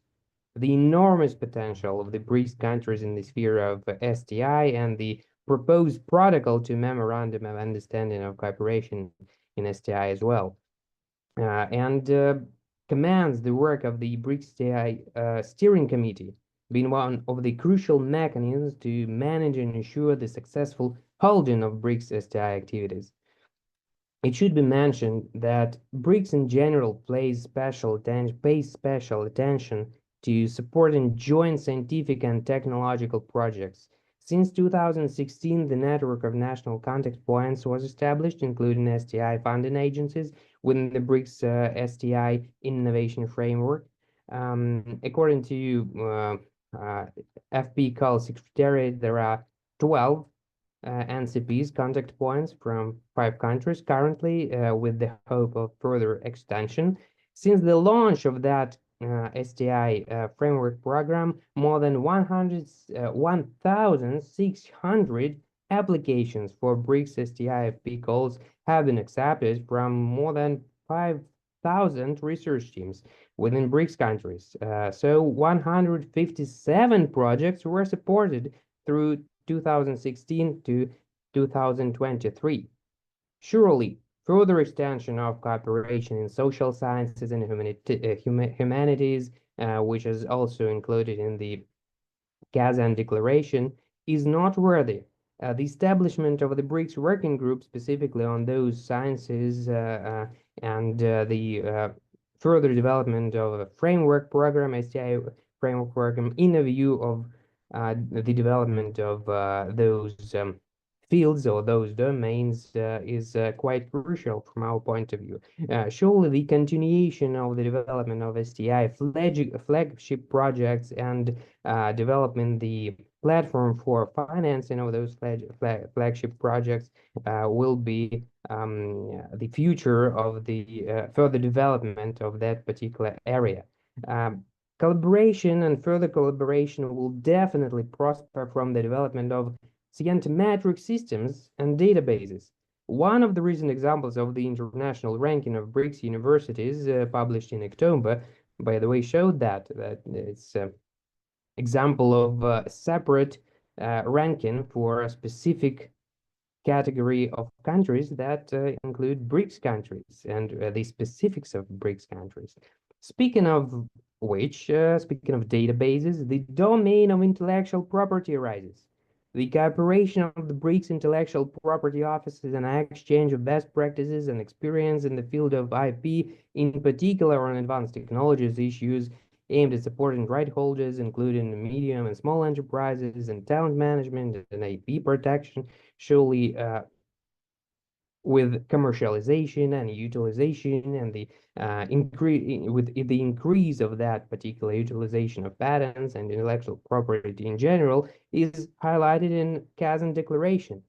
the enormous potential of the BRICS countries in the sphere of STI and the proposed protocol to Memorandum of Understanding of Cooperation in STI as well, and commands the work of the BRICS STI Steering Committee, being one of the crucial mechanisms to manage and ensure the successful holding of BRICS STI activities. It should be mentioned that BRICS in general pays special attention to supporting joint scientific and technological projects. Since 2016, the network of national contact points was established, including STI funding agencies within the BRICS STI Innovation Framework. According to FP Call Secretariat, there are 12 NCPs, contact points from 5 countries currently, with the hope of further extension. Since the launch of that STI framework program, more than 1,600 applications for BRICS STI FP calls have been accepted from more than 5,000 research teams within BRICS countries. So 157 projects were supported through 2016 to 2023. Surely, further extension of cooperation in social sciences and humanities, which is also included in the Kazan Declaration, is noteworthy. The establishment of the BRICS working group specifically on those sciences and the further development of a framework program, STI framework program, in a view of the development of those fields or those domains is quite crucial from our point of view. Surely the continuation of the development of STI flagship projects and developing the platform for financing of those flagship projects will be the future of the further development of that particular area. Collaboration and further collaboration will definitely prosper from the development of scientific systems and databases. One of the recent examples of the international ranking of BRICS universities published in October, by the way, showed that it's an example of a separate ranking for a specific category of countries that include BRICS countries and the specifics of BRICS countries. Speaking of which, speaking of databases, the domain of intellectual property arises. The cooperation of the BRICS intellectual property offices and exchange of best practices and experience in the field of IP, in particular on advanced technologies issues aimed at supporting right holders, including medium and small enterprises and talent management and IP protection, surely with commercialization and utilization and the increase of that particular utilization of patents and intellectual property in general is highlighted in Kazan Declaration.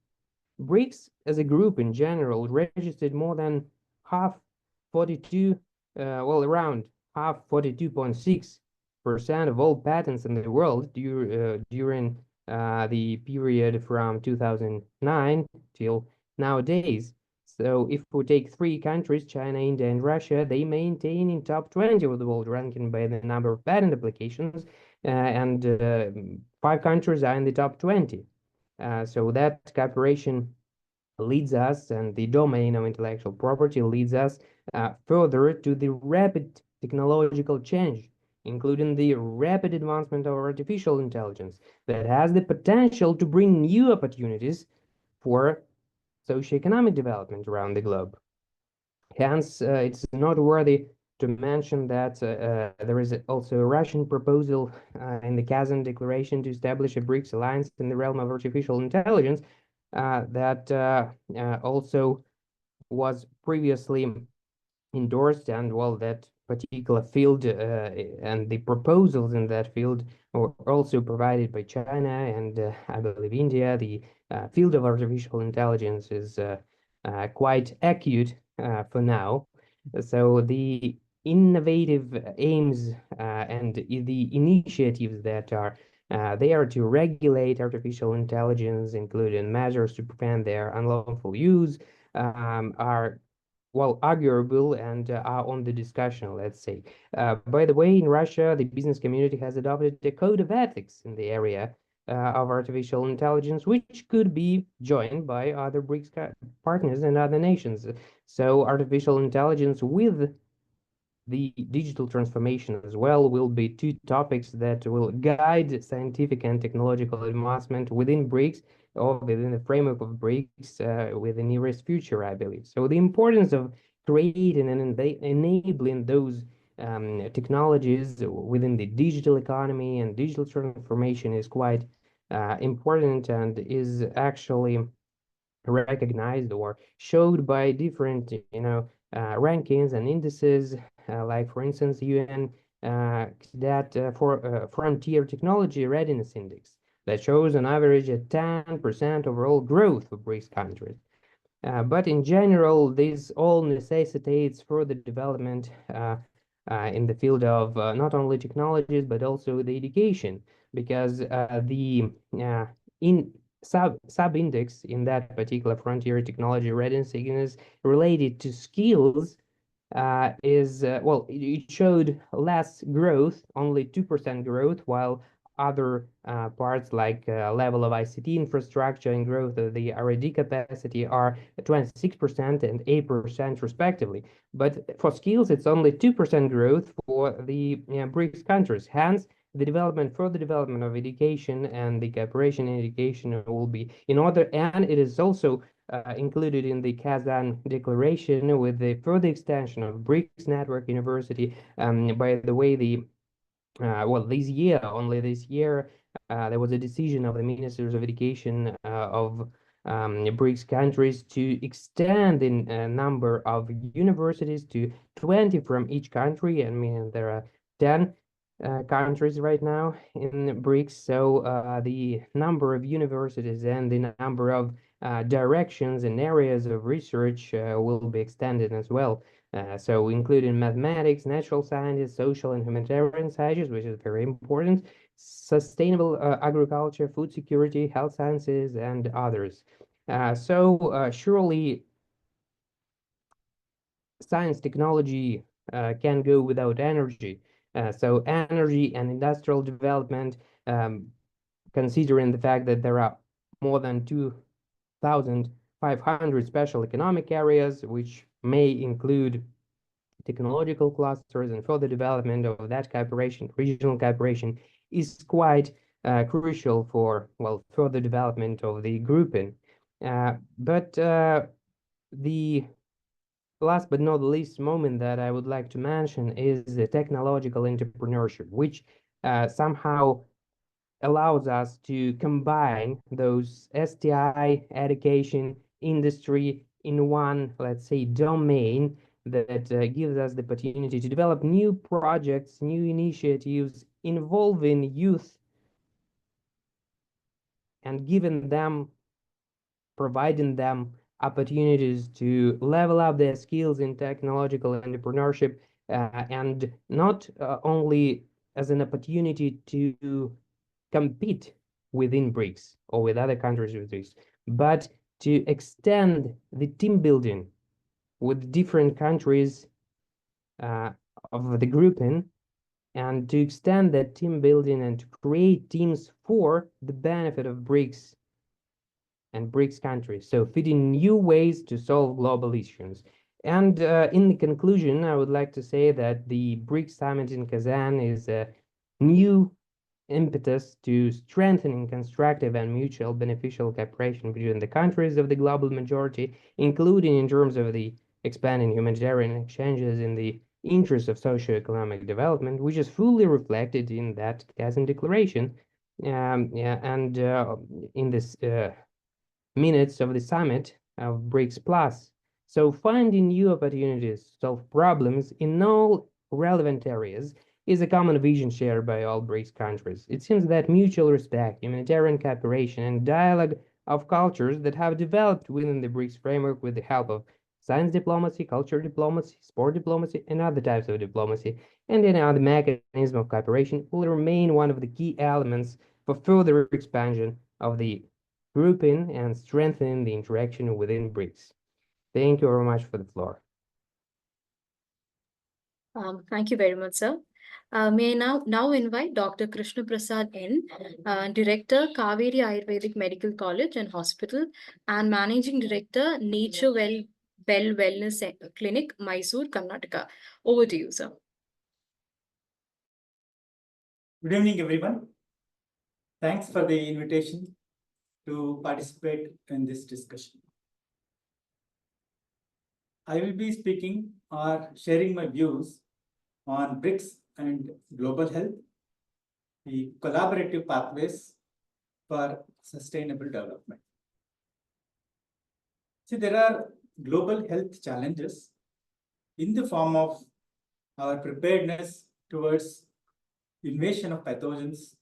BRICS as a group in general registered more than half 42, around half 42.6% of all patents in the world during the period from 2009 till nowadays. So if we take three countries, China, India, and Russia, they maintain in top 20 of the world ranking by the number of patent applications, and 5 countries are in the top 20. So that cooperation leads us, and the domain of intellectual property leads us further to the rapid technological change, including the rapid advancement of artificial intelligence that has the potential to bring new opportunities for socioeconomic development around the globe. Hence, it's noteworthy to mention that there is also a Russian proposal in the Kazan Declaration to establish a BRICS alliance in the realm of artificial intelligence that also was previously endorsed, and well, that particular field and the proposals in that field were also provided by China and I believe India. The field of artificial intelligence is quite acute for now. So the innovative aims and the initiatives that are there to regulate artificial intelligence, including measures to prevent their unlawful use, are well arguable and are on the discussion, let's say. By the way, in Russia, the business community has adopted a code of ethics in the area of artificial intelligence, which could be joined by other BRICS partners and other nations. So artificial intelligence with the digital transformation as well will be two topics that will guide scientific and technological advancement within BRICS or within the framework of BRICS with the nearest future, I believe. So the importance of creating and enabling those technologies within the digital economy and digital transformation is quite important and is actually recognized or showed by different, rankings and indices, like for instance, UN that for Frontier Technology Readiness Index that shows on average a 10% overall growth for BRICS countries. But in general, this all necessitates further development in the field of not only technologies but also the education, because the in sub-index in that particular Frontier Technology Readiness is related to skills it showed less growth, only 2% growth, while other parts like level of ICT infrastructure and growth of the R&D capacity are 26% and 8% respectively. But for skills, it's only 2% growth for the BRICS countries. Hence, the further development of education and the cooperation in education will be in order, and it is also included in the Kazan Declaration with the further extension of BRICS Network University. By the way, this year, there was a decision of the ministers of education of BRICS countries to extend the number of universities to 20 from each country. I mean, there are 10 countries right now in BRICS. So the number of universities and the number of directions and areas of research will be extended as well. So including mathematics, natural sciences, social and humanitarian sciences, which is very important, sustainable agriculture, food security, health sciences, and others. Surely science technology can go without energy. So energy and industrial development, considering the fact that there are more than 2,500 special economic areas, which may include technological clusters, and further development of that cooperation, regional cooperation, is quite crucial for, well, further development of the grouping. But the last but not the least moment that I would like to mention is the technological entrepreneurship, which somehow allows us to combine those STI, education, industry in one, let's say, domain that gives us the opportunity to develop new projects, new initiatives involving youth and providing them opportunities to level up their skills in technological entrepreneurship, and not only as an opportunity to compete within BRICS or with other countries with BRICS, but to extend the team building with different countries of the grouping, and to extend that team building and to create teams for the benefit of BRICS and BRICS countries, so fitting new ways to solve global issues. And in the conclusion, I would like to say that the BRICS summit in Kazan is a new impetus to strengthening constructive and mutual beneficial cooperation between the countries of the global majority, including in terms of the expanding humanitarian exchanges in the interest of socio-economic development, which is fully reflected in that Kazan Declaration. And in this minutes of the summit of BRICS Plus. So finding new opportunities to solve problems in all relevant areas is a common vision shared by all BRICS countries. It seems that mutual respect, humanitarian cooperation, and dialogue of cultures that have developed within the BRICS framework with the help of science diplomacy, culture diplomacy, sport diplomacy, and other types of diplomacy, and any other mechanism of cooperation will remain one of the key elements for further expansion of the grouping and strengthening the interaction within BRICS. Thank you very much for the floor. Thank you very much, sir. May I now invite Dr. Krishna Prasad N, Director, Cavery Ayurvedic Medical College and Hospital, and Managing Director, Nature Wellness Clinic, Mysore, Karnataka. Over to you, sir. Good evening, everyone. Thanks for the invitation to participate in this discussion. I will be speaking or sharing my views on BRICS and global health, the collaborative pathways for sustainable development. See, there are global health challenges in the form of our preparedness towards invasion of pathogens,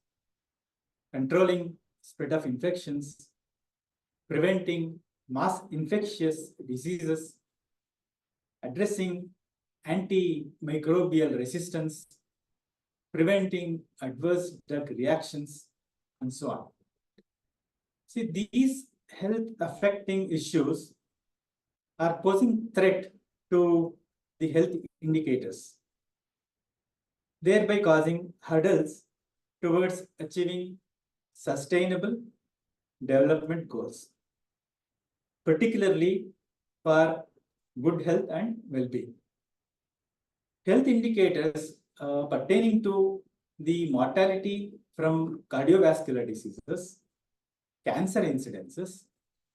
controlling spread of infections, preventing mass infectious diseases, addressing antimicrobial resistance, preventing adverse drug reactions, and so on. See, these health affecting issues are posing threat to the health indicators, thereby causing hurdles towards achieving sustainable development goals, particularly for good health and well-being. Health indicators pertaining to the mortality from cardiovascular diseases, cancer incidences,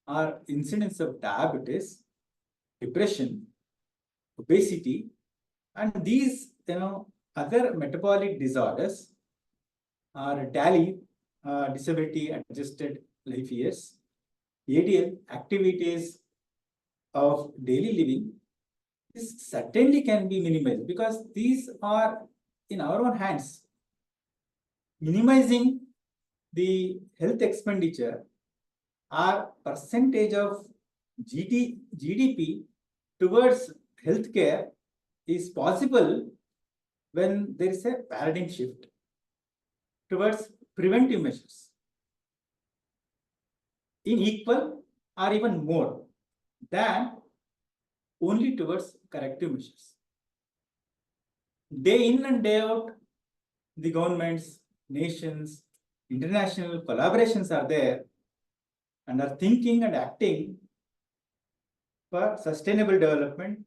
or incidence of diabetes, depression, obesity, and these other metabolic disorders are DALY, disability adjusted life years, ADL, activities of daily living. This certainly can be minimized because these are in our own hands. Minimizing the health expenditure or percentage of GDP towards healthcare is possible when there is a paradigm shift towards preventive measures in equal or even more than only towards corrective measures. Day in and day out, the governments, nations, international collaborations are there and are thinking and acting for sustainable development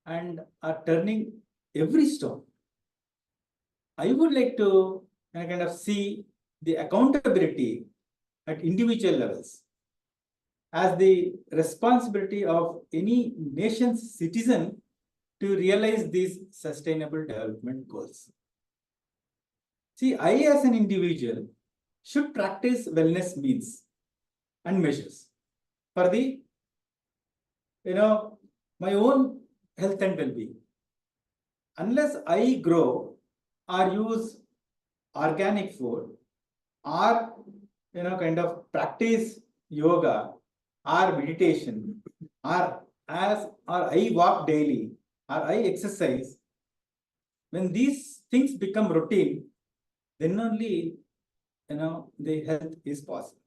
and are turning every stone. I would like to kind of see the accountability at individual levels as the responsibility of any nation's citizen to realize these sustainable development goals. See, I as an individual should practice wellness means and measures for the, my own health and well-being. Unless I grow or use organic food or, kind of practice yoga or meditation or I walk daily or I exercise, when these things become routine, then only, the health is possible.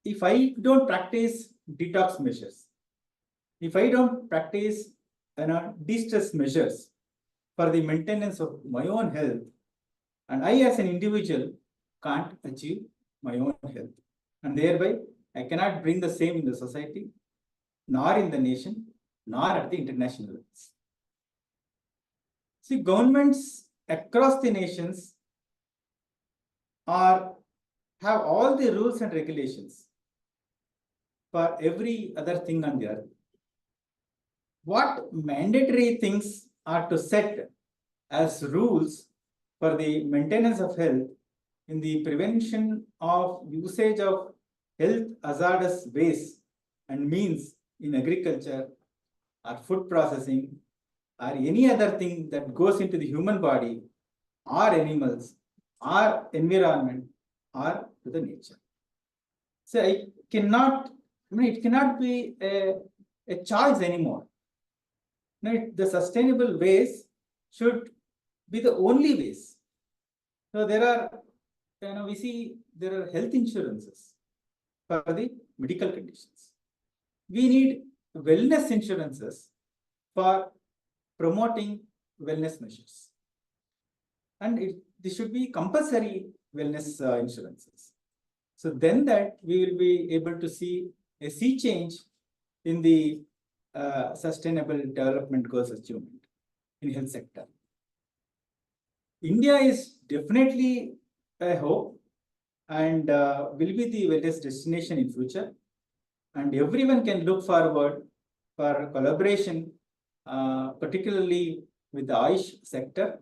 If I don't practice detox measures, if I don't practice, de-stress measures for the maintenance of my own health, and I as an individual can't achieve my own health, and thereby I cannot bring the same in the society, nor in the nation, nor at the international levels. See, governments across the nations have all the rules and regulations for every other thing on the earth. What mandatory things are to set as rules for the maintenance of health in the prevention of usage of health hazardous waste and means in agriculture or food processing or any other thing that goes into the human body or animals or environment or to the nature. So it cannot be a choice anymore. The sustainable ways should be the only ways. So there are, we see there are health insurances for the medical conditions. We need wellness insurances for promoting wellness measures. And this should be compulsory wellness insurances. So then that we will be able to see a sea change in the sustainable development goals achievement in health sector. India is definitely a hope and will be the wellness destination in future. And everyone can look forward for collaboration, particularly with the Ayush sector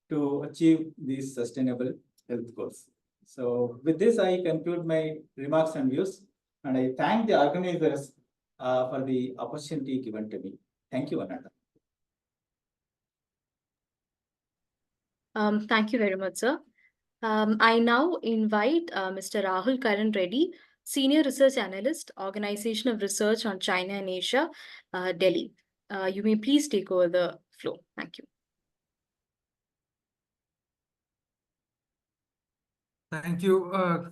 to achieve these sustainable health goals. So with this, I conclude my remarks and views, and I thank the organizers for the opportunity given to me. Thank you, Ananda. Thank you very much, sir. I now invite Mr. Rahul Karan Reddy, Senior Research Analyst, Organization of Research on China and Asia, Delhi. You may please take over the floor. Thank you. Thank you.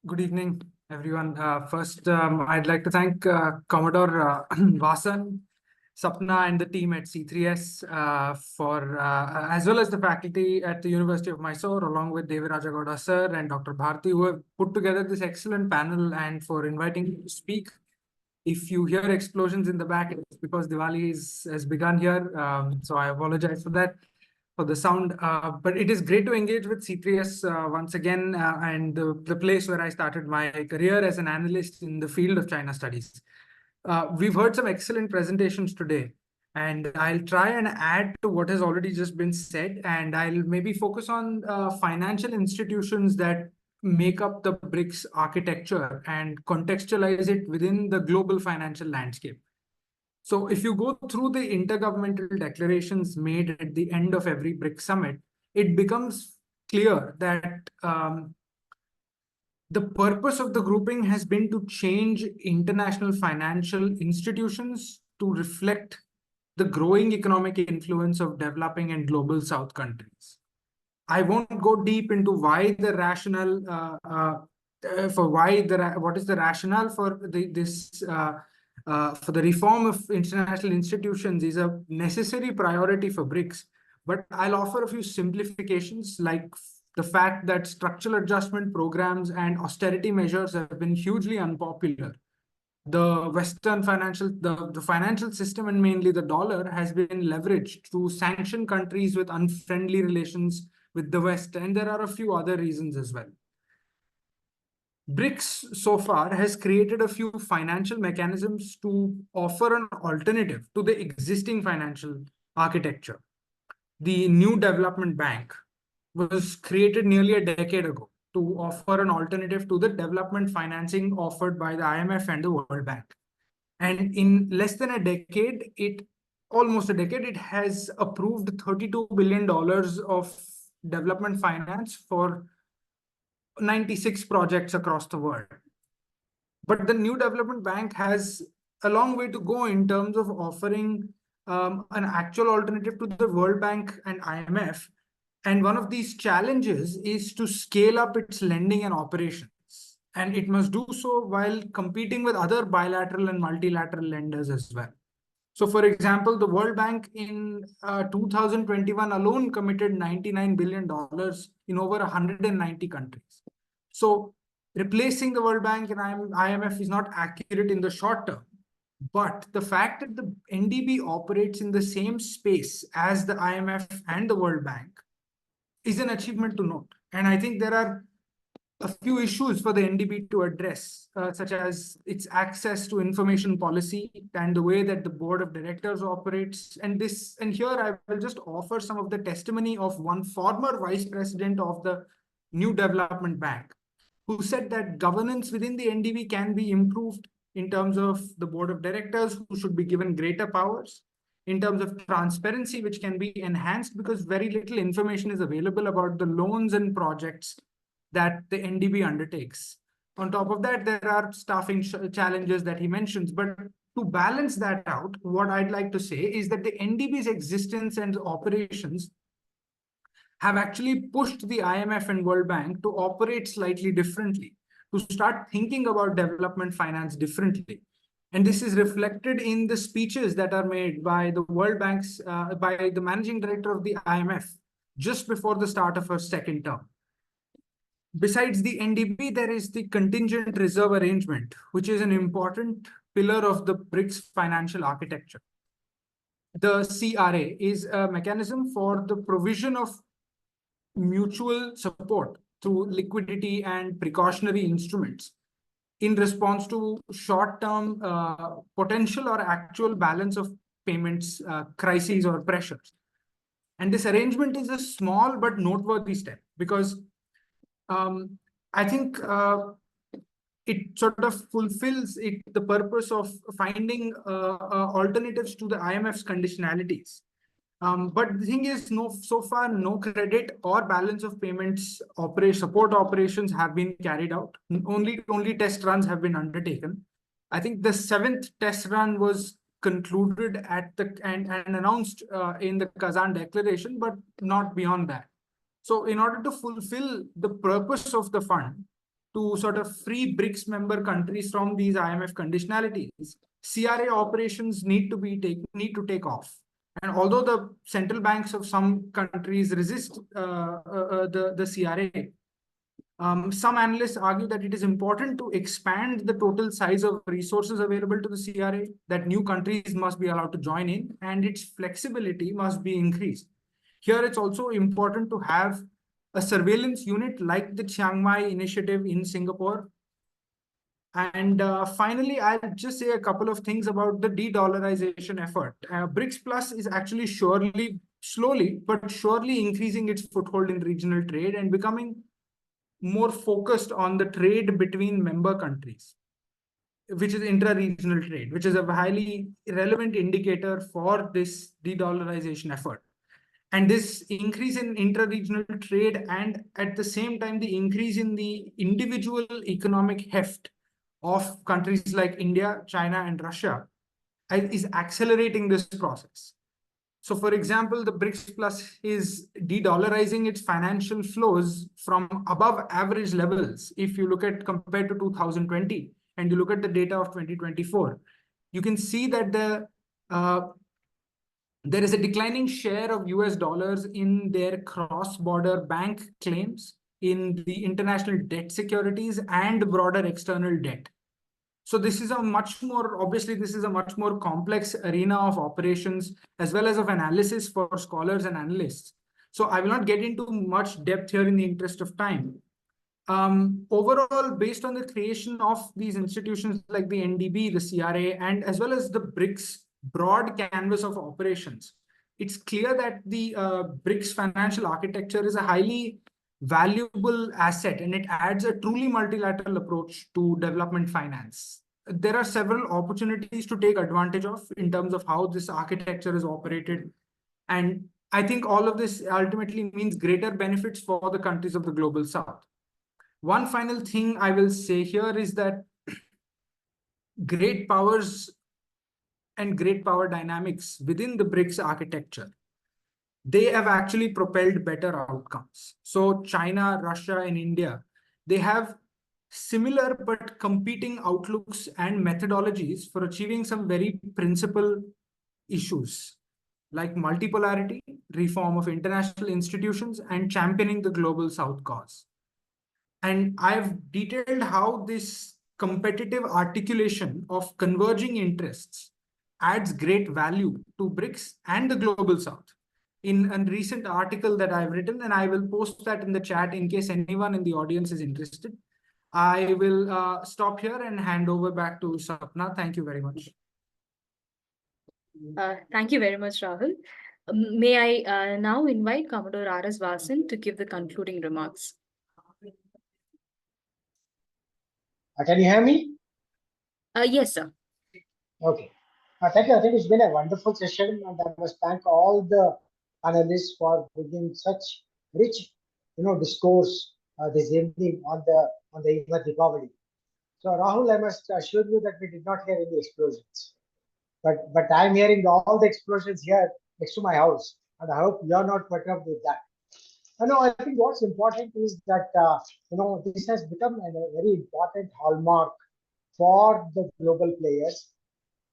Good evening, everyone. First, I'd like to thank Commodore Vasan, Sapna, and the team at C3S for, as well as the faculty at the University of Mysore, along with Devaraja Gowda sir and Dr. Bharti, who have put together this excellent panel, and for inviting me to speak. If you hear explosions in the back, it's because Diwali has begun here. So I apologize for that, for the sound. But it is great to engage with C3S once again, and the place where I started my career as an analyst in the field of China studies. We've heard some excellent presentations today, and I'll try and add to what has already just been said, and I'll maybe focus on financial institutions that make up the BRICS architecture and contextualize it within the global financial landscape. So if you go through the intergovernmental declarations made at the end of every BRICS summit, it becomes clear that the purpose of the grouping has been to change international financial institutions to reflect the growing economic influence of developing and global South countries. I won't go deep into why the rationale what is the rationale for for the reform of international institutions is a necessary priority for BRICS. But I'll offer a few simplifications, like the fact that structural adjustment programs and austerity measures have been hugely unpopular. The Western the financial system, and mainly the dollar, has been leveraged to sanction countries with unfriendly relations with the West, and there are a few other reasons as well. BRICS so far has created a few financial mechanisms to offer an alternative to the existing financial architecture. The New Development Bank was created nearly a decade ago to offer an alternative to the development financing offered by the IMF and the World Bank. And in less than a decade, almost a decade, it has approved $32 billion of development finance for 96 projects across the world. But the New Development Bank has a long way to go in terms of offering an actual alternative to the World Bank and IMF. And one of these challenges is to scale up its lending and operations. And it must do so while competing with other bilateral and multilateral lenders as well. So, for example, the World Bank in 2021 alone committed $99 billion in over 190 countries. So, replacing the World Bank and IMF is not accurate in the short term. But the fact that the NDB operates in the same space as the IMF and the World Bank is an achievement to note. And I think there are a few issues for the NDB to address, such as its access to information policy and the way that the board of directors operates. And here I will just offer some of the testimony of one former vice president of the New Development Bank, who said that governance within the NDB can be improved in terms of the board of directors, who should be given greater powers, in terms of transparency, which can be enhanced because very little information is available about the loans and projects that the NDB undertakes. On top of that, there are staffing challenges that he mentions. But to balance that out, what I'd like to say is that the NDB's existence and operations have actually pushed the IMF and World Bank to operate slightly differently, to start thinking about development finance differently. And this is reflected in the speeches that are made by the World Bank's, by the managing director of the IMF just before the start of her second term. Besides the NDB, there is the contingent reserve arrangement, which is an important pillar of the BRICS financial architecture. The CRA is a mechanism for the provision of mutual support through liquidity and precautionary instruments in response to short-term potential or actual balance of payments crises or pressures. And this arrangement is a small but noteworthy step because I think it sort of fulfills the purpose of finding alternatives to the IMF's conditionalities. But the thing is, so far, no credit or balance of payments support operations have been carried out. Only test runs have been undertaken. I think the 7th test run was concluded and announced in the Kazan Declaration, but not beyond that. So in order to fulfill the purpose of the fund, to sort of free BRICS member countries from these IMF conditionalities, CRA operations need to take off. And although the central banks of some countries resist the CRA, some analysts argue that it is important to expand the total size of resources available to the CRA, that new countries must be allowed to join in, and its flexibility must be increased. Here, it's also important to have a surveillance unit like the Chiang Mai initiative in Singapore. And finally, I'll just say a couple of things about the de-dollarization effort. BRICS Plus is actually slowly but surely increasing its foothold in regional trade and becoming more focused on the trade between member countries, which is intra-regional trade, which is a highly relevant indicator for this de-dollarization effort. And this increase in intra-regional trade and at the same time, the increase in the individual economic heft of countries like India, China, and Russia is accelerating this process. So, for example, the BRICS Plus is de-dollarizing its financial flows from above average levels. If you look at compared to 2020 and you look at the data of 2024, you can see that there is a declining share of US dollars in their cross-border bank claims, in the international debt securities and broader external debt. So this is a much more complex arena of operations as well as of analysis for scholars and analysts. So I will not get into much depth here in the interest of time. Overall, based on the creation of these institutions like the NDB, the CRA, and as well as the BRICS broad canvas of operations, it's clear that the BRICS financial architecture is a highly valuable asset, and it adds a truly multilateral approach to development finance. There are several opportunities to take advantage of in terms of how this architecture is operated. And I think all of this ultimately means greater benefits for the countries of the global south. One final thing I will say here is that great powers and great power dynamics within the BRICS architecture, they have actually propelled better outcomes. So China, Russia, and India, they have similar but competing outlooks and methodologies for achieving some very principal issues like multipolarity, reform of international institutions, and championing the global south cause. And I've detailed how this competitive articulation of converging interests adds great value to BRICS and the global south in a recent article that I've written, and I will post that in the chat in case anyone in the audience is interested. I will stop here and hand over back to Sapna. Thank you very much. Thank you very much, Rahul. May I now invite Commodore R.S. Vasan to give the concluding remarks. Can you hear me? Yes, sir. Okay. Thank you. I think it's been a wonderful session, and I must thank all the panelists for bringing such rich, discourse this evening on the eve of Deepavali. So, Rahul, I must assure you that we did not hear any explosions, but I'm hearing all the explosions here next to my house, and I hope you're not put up with that. I think what's important is that this has become a very important hallmark for the global players.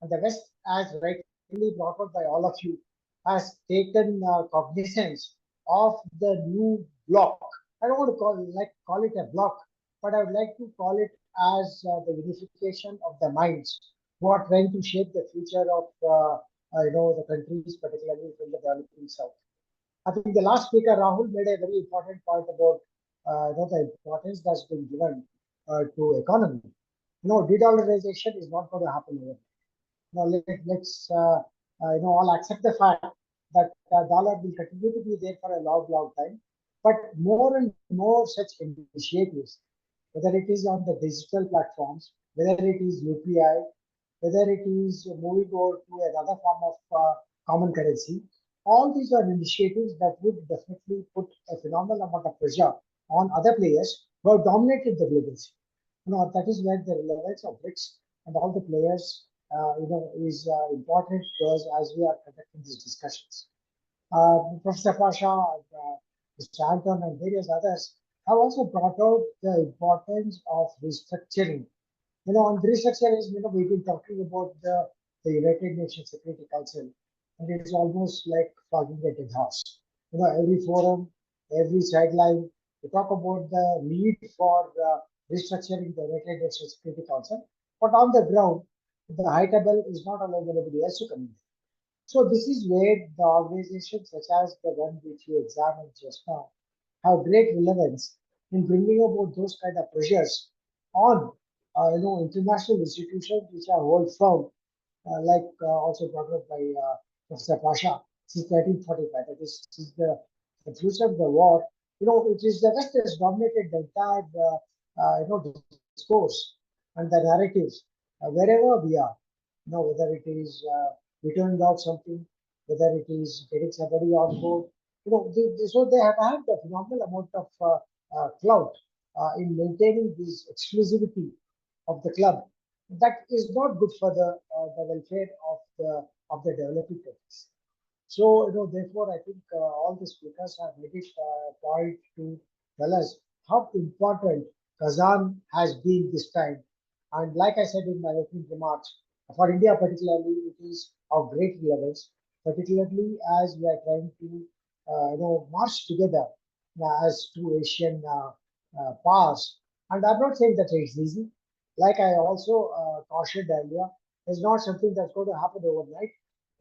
And the West, as rightly brought up by all of you, has taken cognizance of the new block. I don't want to call it a block, but I would like to call it as the unification of the minds who are trying to shape the future of the countries, particularly from the developing south. I think the last speaker, Rahul, made a very important point about the importance that's been given to economy. De-dollarization is not going to happen overnight. Let's all accept the fact that dollar will continue to be there for a long time. But more and more such initiatives, whether it is on the digital platforms, whether it is UPI, whether it is moving over to another form of common currency, all these are initiatives that would definitely put a phenomenal amount of pressure on other players who have dominated the global scene. That is where the relevance of BRICS and all the players is important to us as we are conducting these discussions. Professor Pasha, Mr. Anton, and various others have also brought out the importance of restructuring. On restructuring, we've been talking about the United Nations Security Council, and it is almost like flogging a dead horse. Every forum, every sideline, we talk about the need for restructuring the United Nations Security Council, but on the ground, the high table is not allowing anybody else to come in. So this is where the organizations such as the one which you examined just now have great relevance in bringing about those kind of pressures on international institutions which are hold firm, like also brought up by Professor Pasha since 1945. That is since the future of the war. It is the West has dominated the entire discourse and the narratives wherever we are. Whether it is returning out something, whether it is getting somebody on board. So they have had a phenomenal amount of clout in maintaining this exclusivity of the club. That is not good for the welfare of the developing countries. So therefore, I think all the speakers have made it a point to tell us how important Kazan has been this time. And like I said in my opening remarks, for India particularly, it is of great relevance, particularly as we are trying to march together as two Asian powers. And I'm not saying that it's easy. Like I also cautioned earlier, it's not something that's going to happen overnight.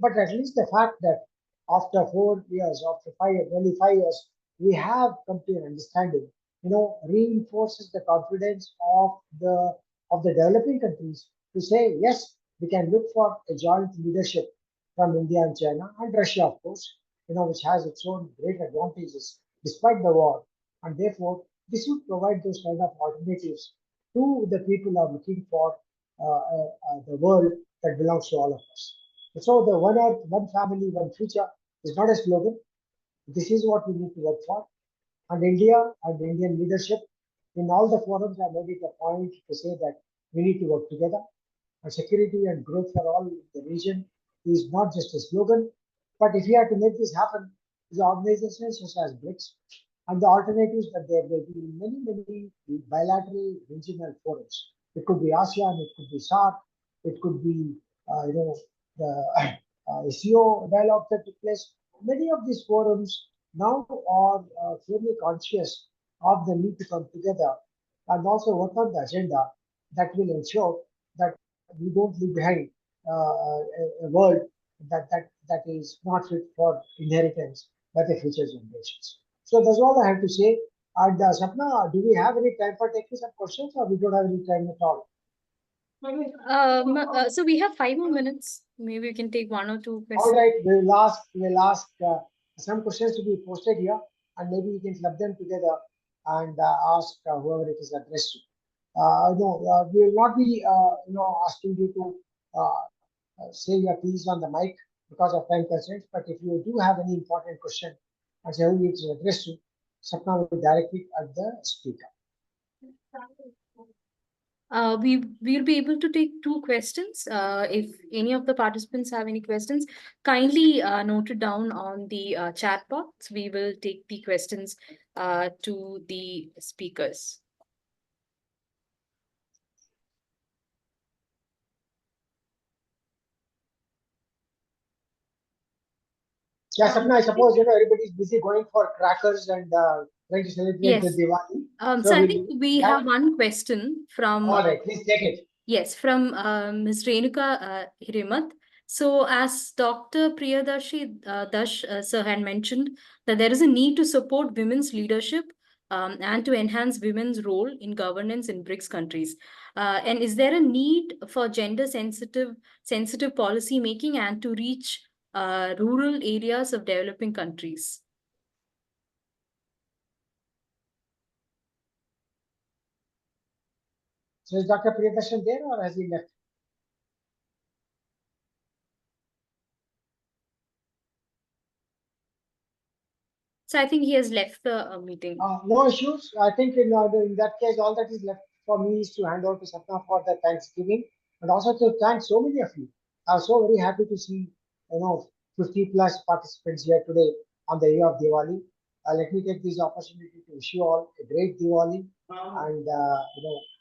But at least the fact that after 4 years, after 5, nearly 5 years, we have come to an understanding, reinforces the confidence of the developing countries to say, yes, we can look for a joint leadership from India and China and Russia, of course, which has its own great advantages despite the war. And therefore, this would provide those kind of alternatives to the people who are looking for the world that belongs to all of us. So the one earth, one family, one future is not a slogan. This is what we need to work for. And India and the Indian leadership in all the forums have made it a point to say that we need to work together. And security and growth for all in the region is not just a slogan, but if we are to make this happen, the organizations such as BRICS and the alternatives that there will be many bilateral regional forums. It could be ASEAN, it could be SAARC, it could be the SEO dialogue that took place. Many of these forums now are fairly conscious of the need to come together and also work on the agenda that will ensure that we don't leave behind a world that is not fit for inheritance by the future generations. So that's all I have to say. And Sapna, do we have any time for taking some questions, or we don't have any time at all? So we have 5 more minutes. Maybe we can take one or two questions. All right, we'll ask some questions to be posted here, and maybe we can club them together and ask whoever it is addressed to. No, we will not be, asking you to say your piece on the mic because of time constraints. But if you do have any important question and say who it is addressed to, Sapna will direct it at the speaker. We will be able to take 2 questions. If any of the participants have any questions, kindly note it down on the chat box. We will take the questions to the speakers. Yeah, Sapna, I suppose everybody's busy going for crackers and trying to celebrate the Diwali. So I think we have one question from. All right, please take it. Yes, from Ms. Renuka Hirimat. So as Dr. Priyadarshi Dash sir had mentioned that there is a need to support women's leadership and to enhance women's role in governance in BRICS countries. And is there a need for gender sensitive policy making and to reach rural areas of developing countries? So is Dr. Priyadarshan there or has he left? So I think he has left the meeting. No issues. I think in that case, all that is left for me is to hand over to Sapna for the Thanksgiving and also to thank so many of you. I'm so very happy to see 50 plus participants here today on the day of Diwali. Let me take this opportunity to wish you all a great Diwali and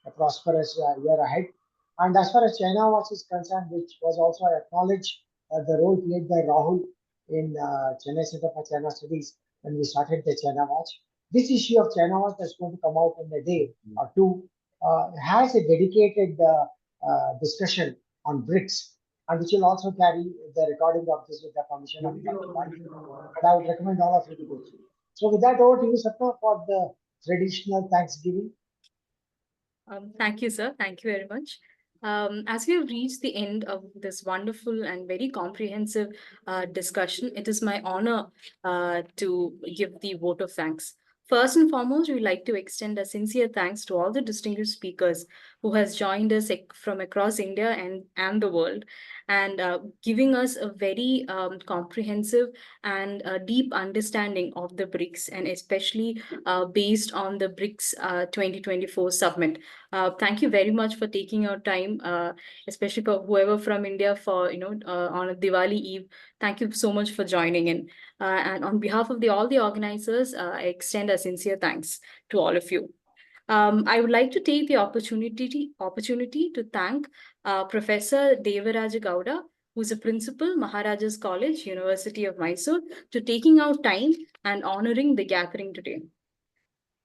a prosperous year ahead. And as far as China Watch is concerned, which was also acknowledged the role played by Rahul in Chennai Center for China Studies when we started the China Watch. This issue of China Watch that's going to come out in a day or two has a dedicated discussion on BRICS, and which will also carry the recording of this with the permission of Dr. Bharti. And I would recommend all of you to go through. So with that, over to you, Sapna, for the traditional Thanksgiving. Thank you, sir. Thank you very much. As we have reached the end of this wonderful and very comprehensive discussion, it is my honor to give the vote of thanks. First and foremost, we would like to extend a sincere thanks to all the distinguished speakers who has joined us from across India and the world, and giving us a very comprehensive and deep understanding of the BRICS, and especially based on the BRICS 2024 summit. Thank you very much for taking your time, especially for whoever from India for, on a Diwali Eve. Thank you so much for joining in. And on behalf of all the organizers, I extend a sincere thanks to all of you. I would like to take the opportunity to thank Professor Devaraja Gowda, who's a principal, Maharaja's College, University of Mysore, to taking out time and honoring the gathering today.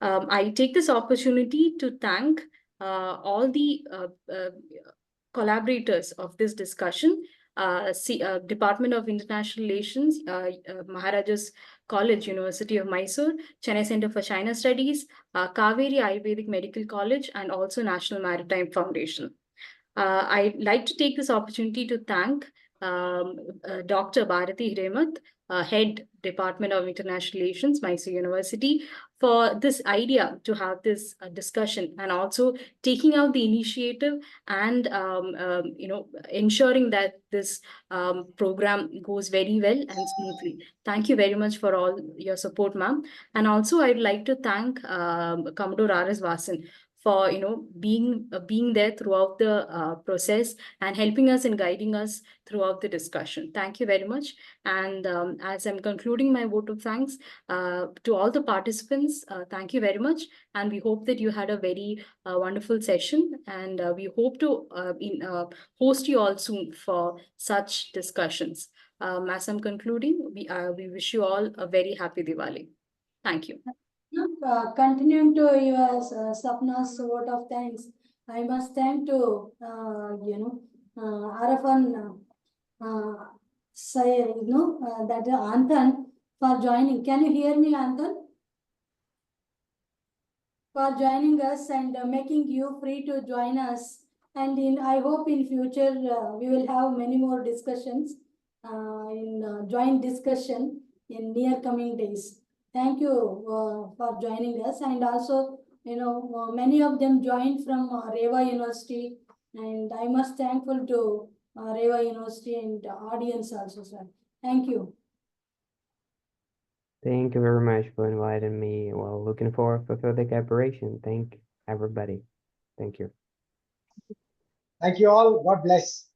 I take this opportunity to thank all the collaborators of this discussion, Department of International Relations, Maharaja's College, University of Mysore, Chennai Center for China Studies, Cavery Ayurvedic Medical College, and also National Maritime Foundation. I'd like to take this opportunity to thank Dr. Bharati Hiremath, Head Department of International Relations, Mysore University, for this idea to have this discussion, and also taking out the initiative and ensuring that this program goes very well and smoothly. Thank you very much for all your support, ma'am. And also I'd like to thank Commodore R.S. Vasan for being there throughout the process and helping us and guiding us throughout the discussion. Thank you very much. And as I'm concluding my vote of thanks to all the participants, thank you very much. And we hope that you had a very wonderful session. And we hope to host you all soon for such discussions. As I'm concluding, we wish you all a very happy Diwali. Thank you. Continuing to your Sapna's vote of thanks, I must thank to Arafan say that Anthan for joining. Can you hear me, Anthan? For joining us and making you free to join us. And I hope in future we will have many more discussions in joint discussion in near coming days. Thank you for joining us. And also, many of them joined from Reva University, and I must thankful to Reva University and audience also, sir. Thank you. Thank you very much for inviting me. Well, looking forward for further cooperation. Thank everybody. Thank you. Thank you all. God bless.